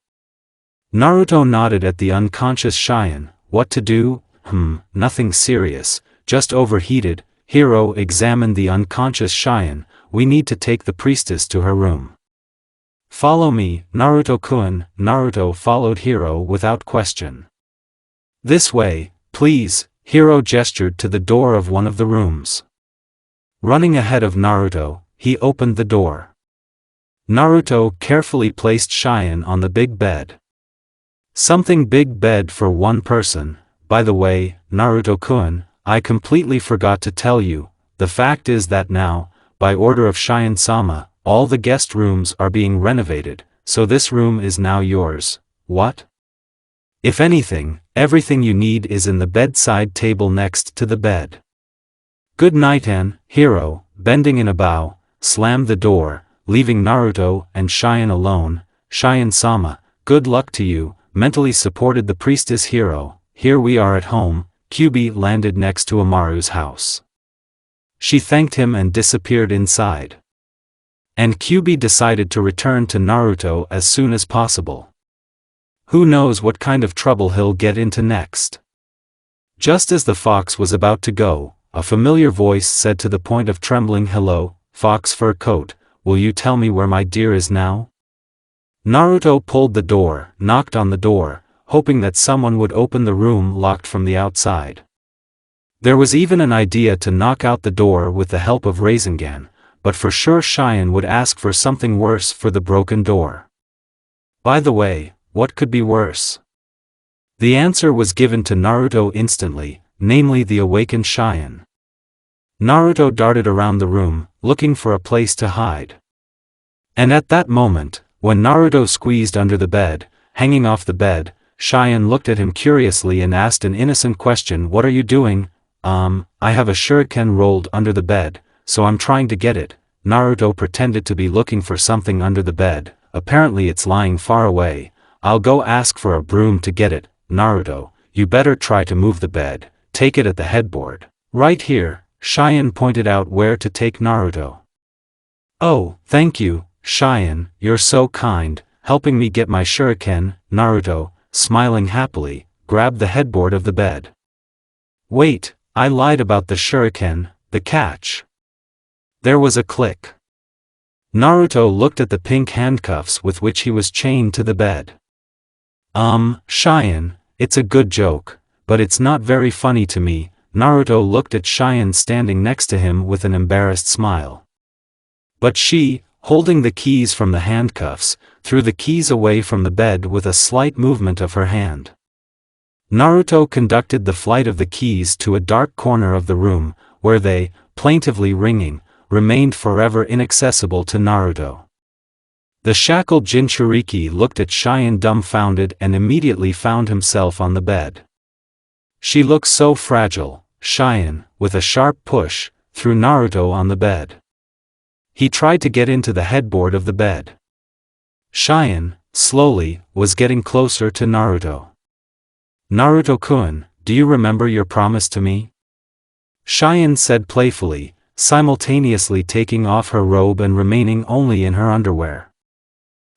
Naruto nodded at the unconscious Cheyenne. What to do? Nothing serious, just overheated. Hiro examined the unconscious Cheyenne. We need to take the priestess to her room. Follow me, Naruto-kun. Naruto followed Hiro without question. This way, please. Hiro gestured to the door of one of the rooms. Running ahead of Naruto, he opened the door. Naruto carefully placed Cheyenne on the big bed. Something big bed for one person. By the way, Naruto-kun, I completely forgot to tell you, the fact is that now, by order of Cheyenne-sama, all the guest rooms are being renovated, so this room is now yours. What? If anything, everything you need is in the bedside table next to the bed. Good night. And Hiro, bending in a bow, slammed the door, leaving Naruto and Cheyenne alone. Cheyenne-sama, good luck to you, mentally supported the priestess Hiro. Here we are at home. Kyubi landed next to Amaru's house. She thanked him and disappeared inside. And Kyubi decided to return to Naruto as soon as possible. Who knows what kind of trouble he'll get into next. Just as the fox was about to go, a familiar voice said to the point of trembling, "Hello, Fox Fur Coat, will you tell me where my dear is now?" Naruto pulled the door, knocked on the door, hoping that someone would open the room locked from the outside. There was even an idea to knock out the door with the help of Rasengan, but for sure Cheyenne would ask for something worse for the broken door. By the way, what could be worse? The answer was given to Naruto instantly, namely the awakened Cheyenne. Naruto darted around the room, looking for a place to hide. And at that moment, when Naruto squeezed under the bed, hanging off the bed, Cheyenne looked at him curiously and asked an innocent question. What are you doing? I have a shuriken rolled under the bed, so I'm trying to get it. Naruto pretended to be looking for something under the bed. Apparently it's lying far away. I'll go ask for a broom to get it. Naruto, you better try to move the bed. Take it at the headboard. Right here. Cheyenne pointed out where to take Naruto. Oh, thank you, Cheyenne, you're so kind, helping me get my shuriken. Naruto, smiling happily, grabbed the headboard of the bed. Wait, I lied about the shuriken. The catch. There was a click. Naruto looked at the pink handcuffs with which he was chained to the bed. Cheyenne, it's a good joke, but it's not very funny to me. Naruto looked at Cheyenne standing next to him with an embarrassed smile. But she, holding the keys from the handcuffs, threw the keys away from the bed with a slight movement of her hand. Naruto conducted the flight of the keys to a dark corner of the room, where they, plaintively ringing, remained forever inaccessible to Naruto. The shackled Jinchuriki looked at Cheyenne dumbfounded and immediately found himself on the bed. She looked so fragile. Cheyenne, with a sharp push, threw Naruto on the bed. He tried to get into the headboard of the bed. Cheyenne, slowly, was getting closer to Naruto. "Naruto-kun, do you remember your promise to me?" Cheyenne said playfully, simultaneously taking off her robe and remaining only in her underwear.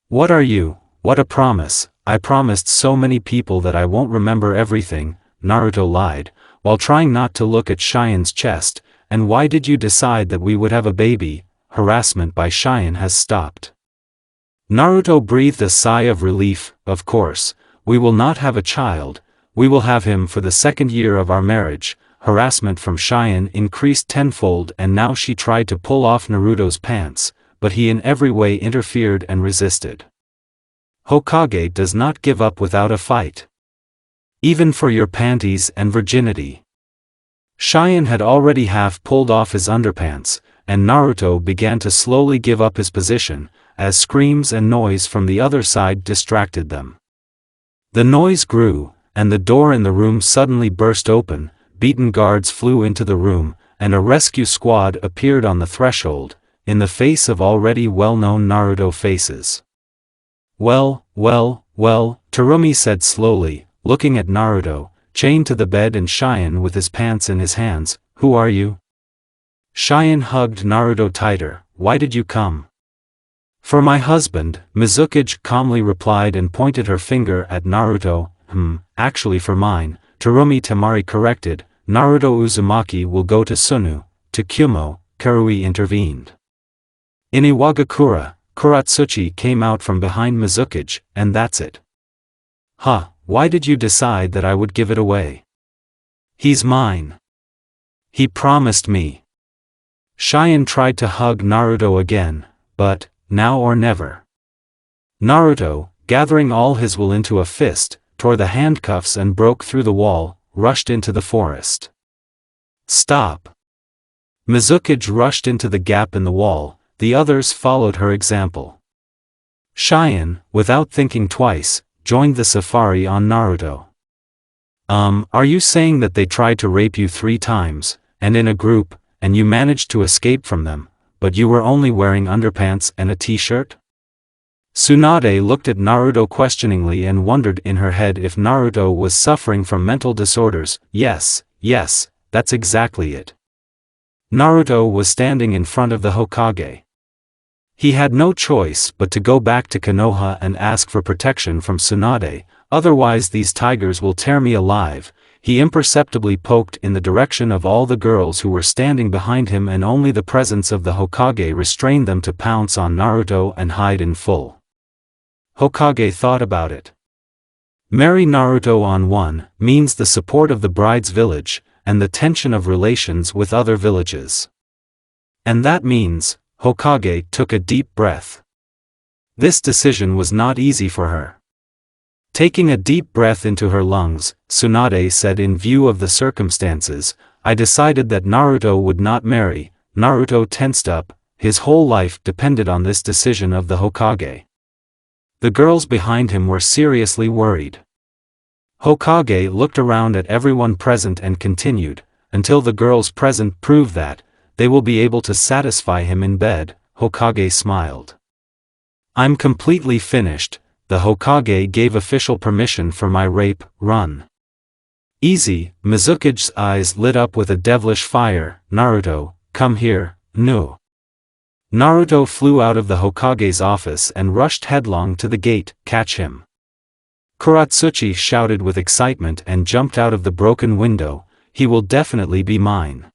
"What are you? What a promise. I promised so many people that I won't remember everything," Naruto lied, while trying not to look at Cheyenne's chest. "And why did you decide that we would have a baby?" Harassment by Cheyenne has stopped. Naruto breathed a sigh of relief. "Of course, we will not have a child. We will have him for the second year of our marriage." Harassment from Cheyenne increased tenfold, and now she tried to pull off Naruto's pants, but he in every way interfered and resisted. Hokage does not give up without a fight. Even for your panties and virginity. Cheyenne had already half pulled off his underpants, and Naruto began to slowly give up his position, as screams and noise from the other side distracted them. The noise grew, and the door in the room suddenly burst open. Beaten guards flew into the room, and a rescue squad appeared on the threshold, in the face of already well-known Naruto faces. Well, Terumi said slowly, looking at Naruto, chained to the bed and Cheyenne with his pants in his hands. "Who are you?" Cheyenne hugged Naruto tighter. "Why did you come?" "For my husband," Mizukage calmly replied and pointed her finger at Naruto. Actually for mine," Terumi Temari corrected. "Naruto Uzumaki will go to Sunu." To Kumo, Karui intervened. In Iwagakure, Kuratsuchi came out from behind Mizukage, "And that's it." Why did you decide that I would give it away?" "He's mine. He promised me." Cheyenne tried to hug Naruto again, but, now or never. Naruto, gathering all his will into a fist, tore the handcuffs and broke through the wall, rushed into the forest. "Stop!" Mizukage rushed into the gap in the wall, the others followed her example. Cheyenne, without thinking twice, joined the safari on Naruto. Are you saying that they tried to rape you 3 times, and in a group, and you managed to escape from them, but you were only wearing underpants and a t-shirt?" Tsunade looked at Naruto questioningly and wondered in her head if Naruto was suffering from mental disorders. Yes, that's exactly it. Naruto was standing in front of the Hokage. He had no choice but to go back to Konoha and ask for protection from Tsunade, "Otherwise these tigers will tear me alive." He imperceptibly poked in the direction of all the girls who were standing behind him, and only the presence of the Hokage restrained them to pounce on Naruto and hide in full. Hokage thought about it. Marry Naruto on one means the support of the bride's village, and the tension of relations with other villages. And that means, Hokage took a deep breath. This decision was not easy for her. Taking a deep breath into her lungs, Tsunade said, "In view of the circumstances, I decided that Naruto would not marry." Naruto tensed up, his whole life depended on this decision of the Hokage. The girls behind him were seriously worried. Hokage looked around at everyone present and continued, "Until the girls present prove that they will be able to satisfy him in bed." Hokage smiled. "I'm completely finished." The Hokage gave official permission for my rape run. "Easy." Mizukage's eyes lit up with a devilish fire. "Naruto, come here." "No." Naruto flew out of the Hokage's office and rushed headlong to the gate. "Catch him." Kuratsuchi shouted with excitement and jumped out of the broken window. "He will definitely be mine.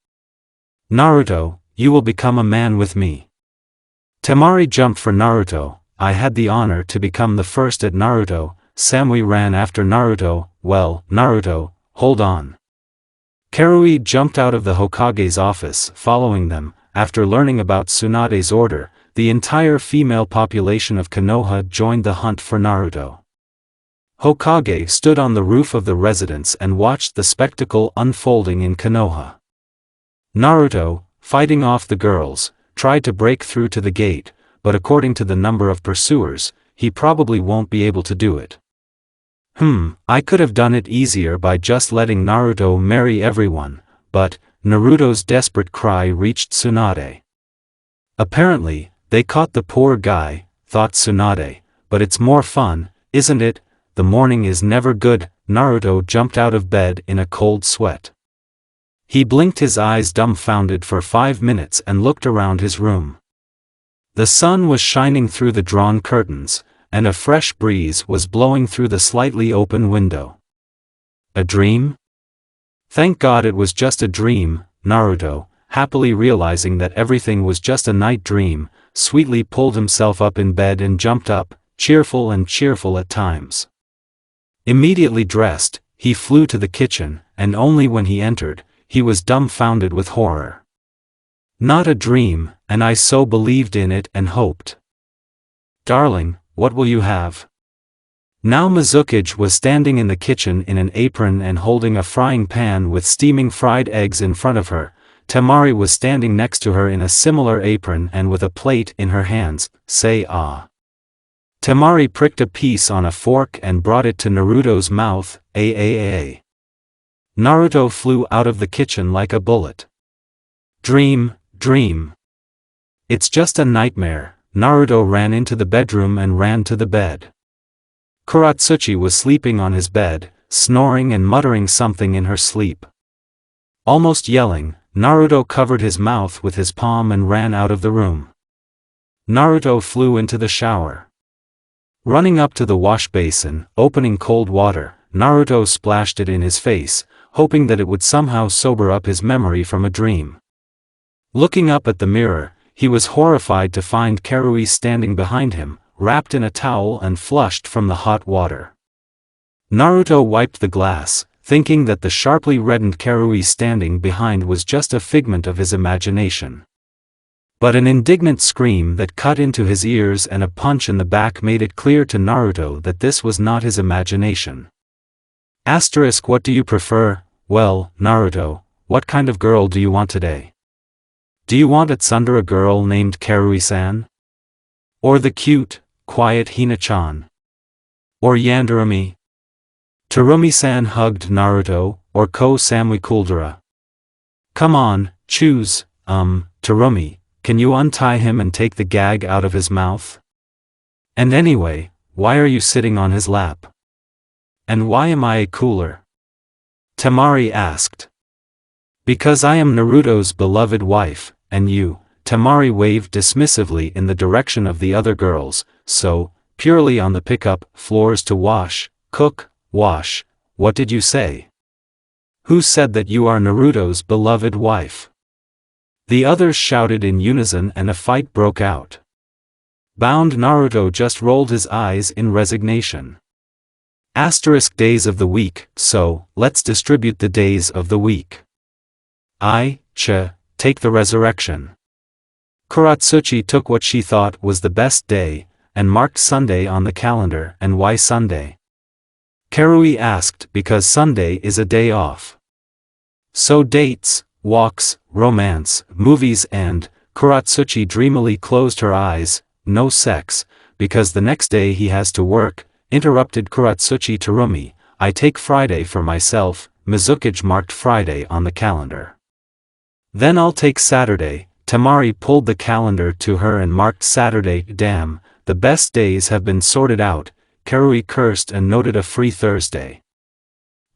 Naruto, you will become a man with me." Temari jumped for Naruto. "I had the honor to become the first at Naruto." Samui ran after Naruto. "Well, Naruto, hold on." Karui jumped out of the Hokage's office, following them. After learning about Tsunade's order, the entire female population of Konoha joined the hunt for Naruto. Hokage stood on the roof of the residence and watched the spectacle unfolding in Konoha. Naruto, fighting off the girls, tried to break through to the gate, but according to the number of pursuers, he probably won't be able to do it. I could have done it easier by just letting Naruto marry everyone, but Naruto's desperate cry reached Tsunade. Apparently, they caught the poor guy, thought Tsunade, but it's more fun, isn't it? The morning is never good. Naruto jumped out of bed in a cold sweat. He blinked his eyes dumbfounded for 5 minutes and looked around his room. The sun was shining through the drawn curtains, and a fresh breeze was blowing through the slightly open window. A dream? Thank God it was just a dream. Naruto, happily realizing that everything was just a night dream, sweetly pulled himself up in bed and jumped up, cheerful at times. Immediately dressed, he flew to the kitchen, and only when he entered, he was dumbfounded with horror. Not a dream, and I so believed in it and hoped. Darling, what will you have? Now Mizukage was standing in the kitchen in an apron and holding a frying pan with steaming fried eggs in front of her. Temari was standing next to her in a similar apron and with a plate in her hands. Say ah. Temari pricked a piece on a fork and brought it to Naruto's mouth. Naruto flew out of the kitchen like a bullet. Dream. It's just a nightmare. Naruto ran into the bedroom and ran to the bed. Kuratsuchi was sleeping on his bed, snoring and muttering something in her sleep. Almost yelling, Naruto covered his mouth with his palm and ran out of the room. Naruto flew into the shower. Running up to the wash basin, opening cold water, Naruto splashed it in his face, hoping that it would somehow sober up his memory from a dream. Looking up at the mirror, he was horrified to find Karui standing behind him, wrapped in a towel and flushed from the hot water. Naruto wiped the glass, thinking that the sharply reddened Karui standing behind was just a figment of his imagination. But an indignant scream that cut into his ears and a punch in the back made it clear to Naruto that this was not his imagination. What do you prefer? Well, Naruto, what kind of girl do you want today? Do you want a tsundere girl named Karui-san? Or the cute, quiet Hina-chan? Or Yandere? Terumi-san hugged Naruto, or Ko Samui Kuldera? Come on, choose. Terumi, can you untie him and take the gag out of his mouth? And anyway, why are you sitting on his lap? And why am I a cooler? Temari asked. Because I am Naruto's beloved wife, and you. Temari waved dismissively in the direction of the other girls, so, purely on the pickup, floors to wash, cook, wash. What did you say? Who said that you are Naruto's beloved wife? The others shouted in unison and a fight broke out. Bound Naruto just rolled his eyes in resignation. Days of the week, so, let's distribute the days of the week. Take the resurrection. Kuratsuchi took what she thought was the best day, and marked Sunday on the calendar. And why Sunday? Karui asked. Because Sunday is a day off. So dates, walks, romance, movies and, Kuratsuchi dreamily closed her eyes, no sex, because the next day he has to work, interrupted Kuratsuchi. Terumi, I take Friday for myself. Mizukage marked Friday on the calendar. Then I'll take Saturday. Temari pulled the calendar to her and marked Saturday. Damn, the best days have been sorted out. Karui cursed and noted a free Thursday.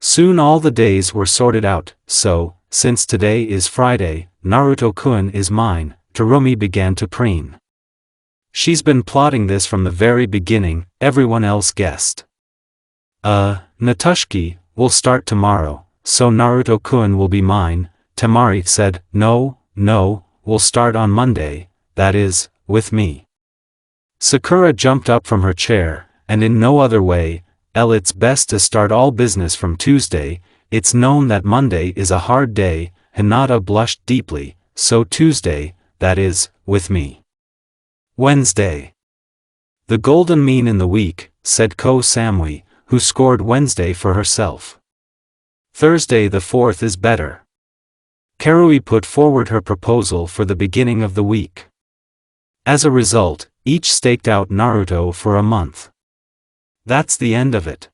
Soon all the days were sorted out, so, since today is Friday, Naruto-kun is mine. Terumi began to preen. She's been plotting this from the very beginning, everyone else guessed. Natsuki, we'll start tomorrow, so Naruto-kun will be mine. Temari said. No, we'll start on Monday, that is, with me. Sakura jumped up from her chair, and in no other way, it's best to start all business from Tuesday. It's known that Monday is a hard day. Hinata blushed deeply, so Tuesday, that is, with me. Wednesday. The golden mean in the week, said Ko Samui, who scored Wednesday for herself. Thursday the 4th is better. Karui put forward her proposal for the beginning of the week. As a result, each staked out Naruto for a month. That's the end of it.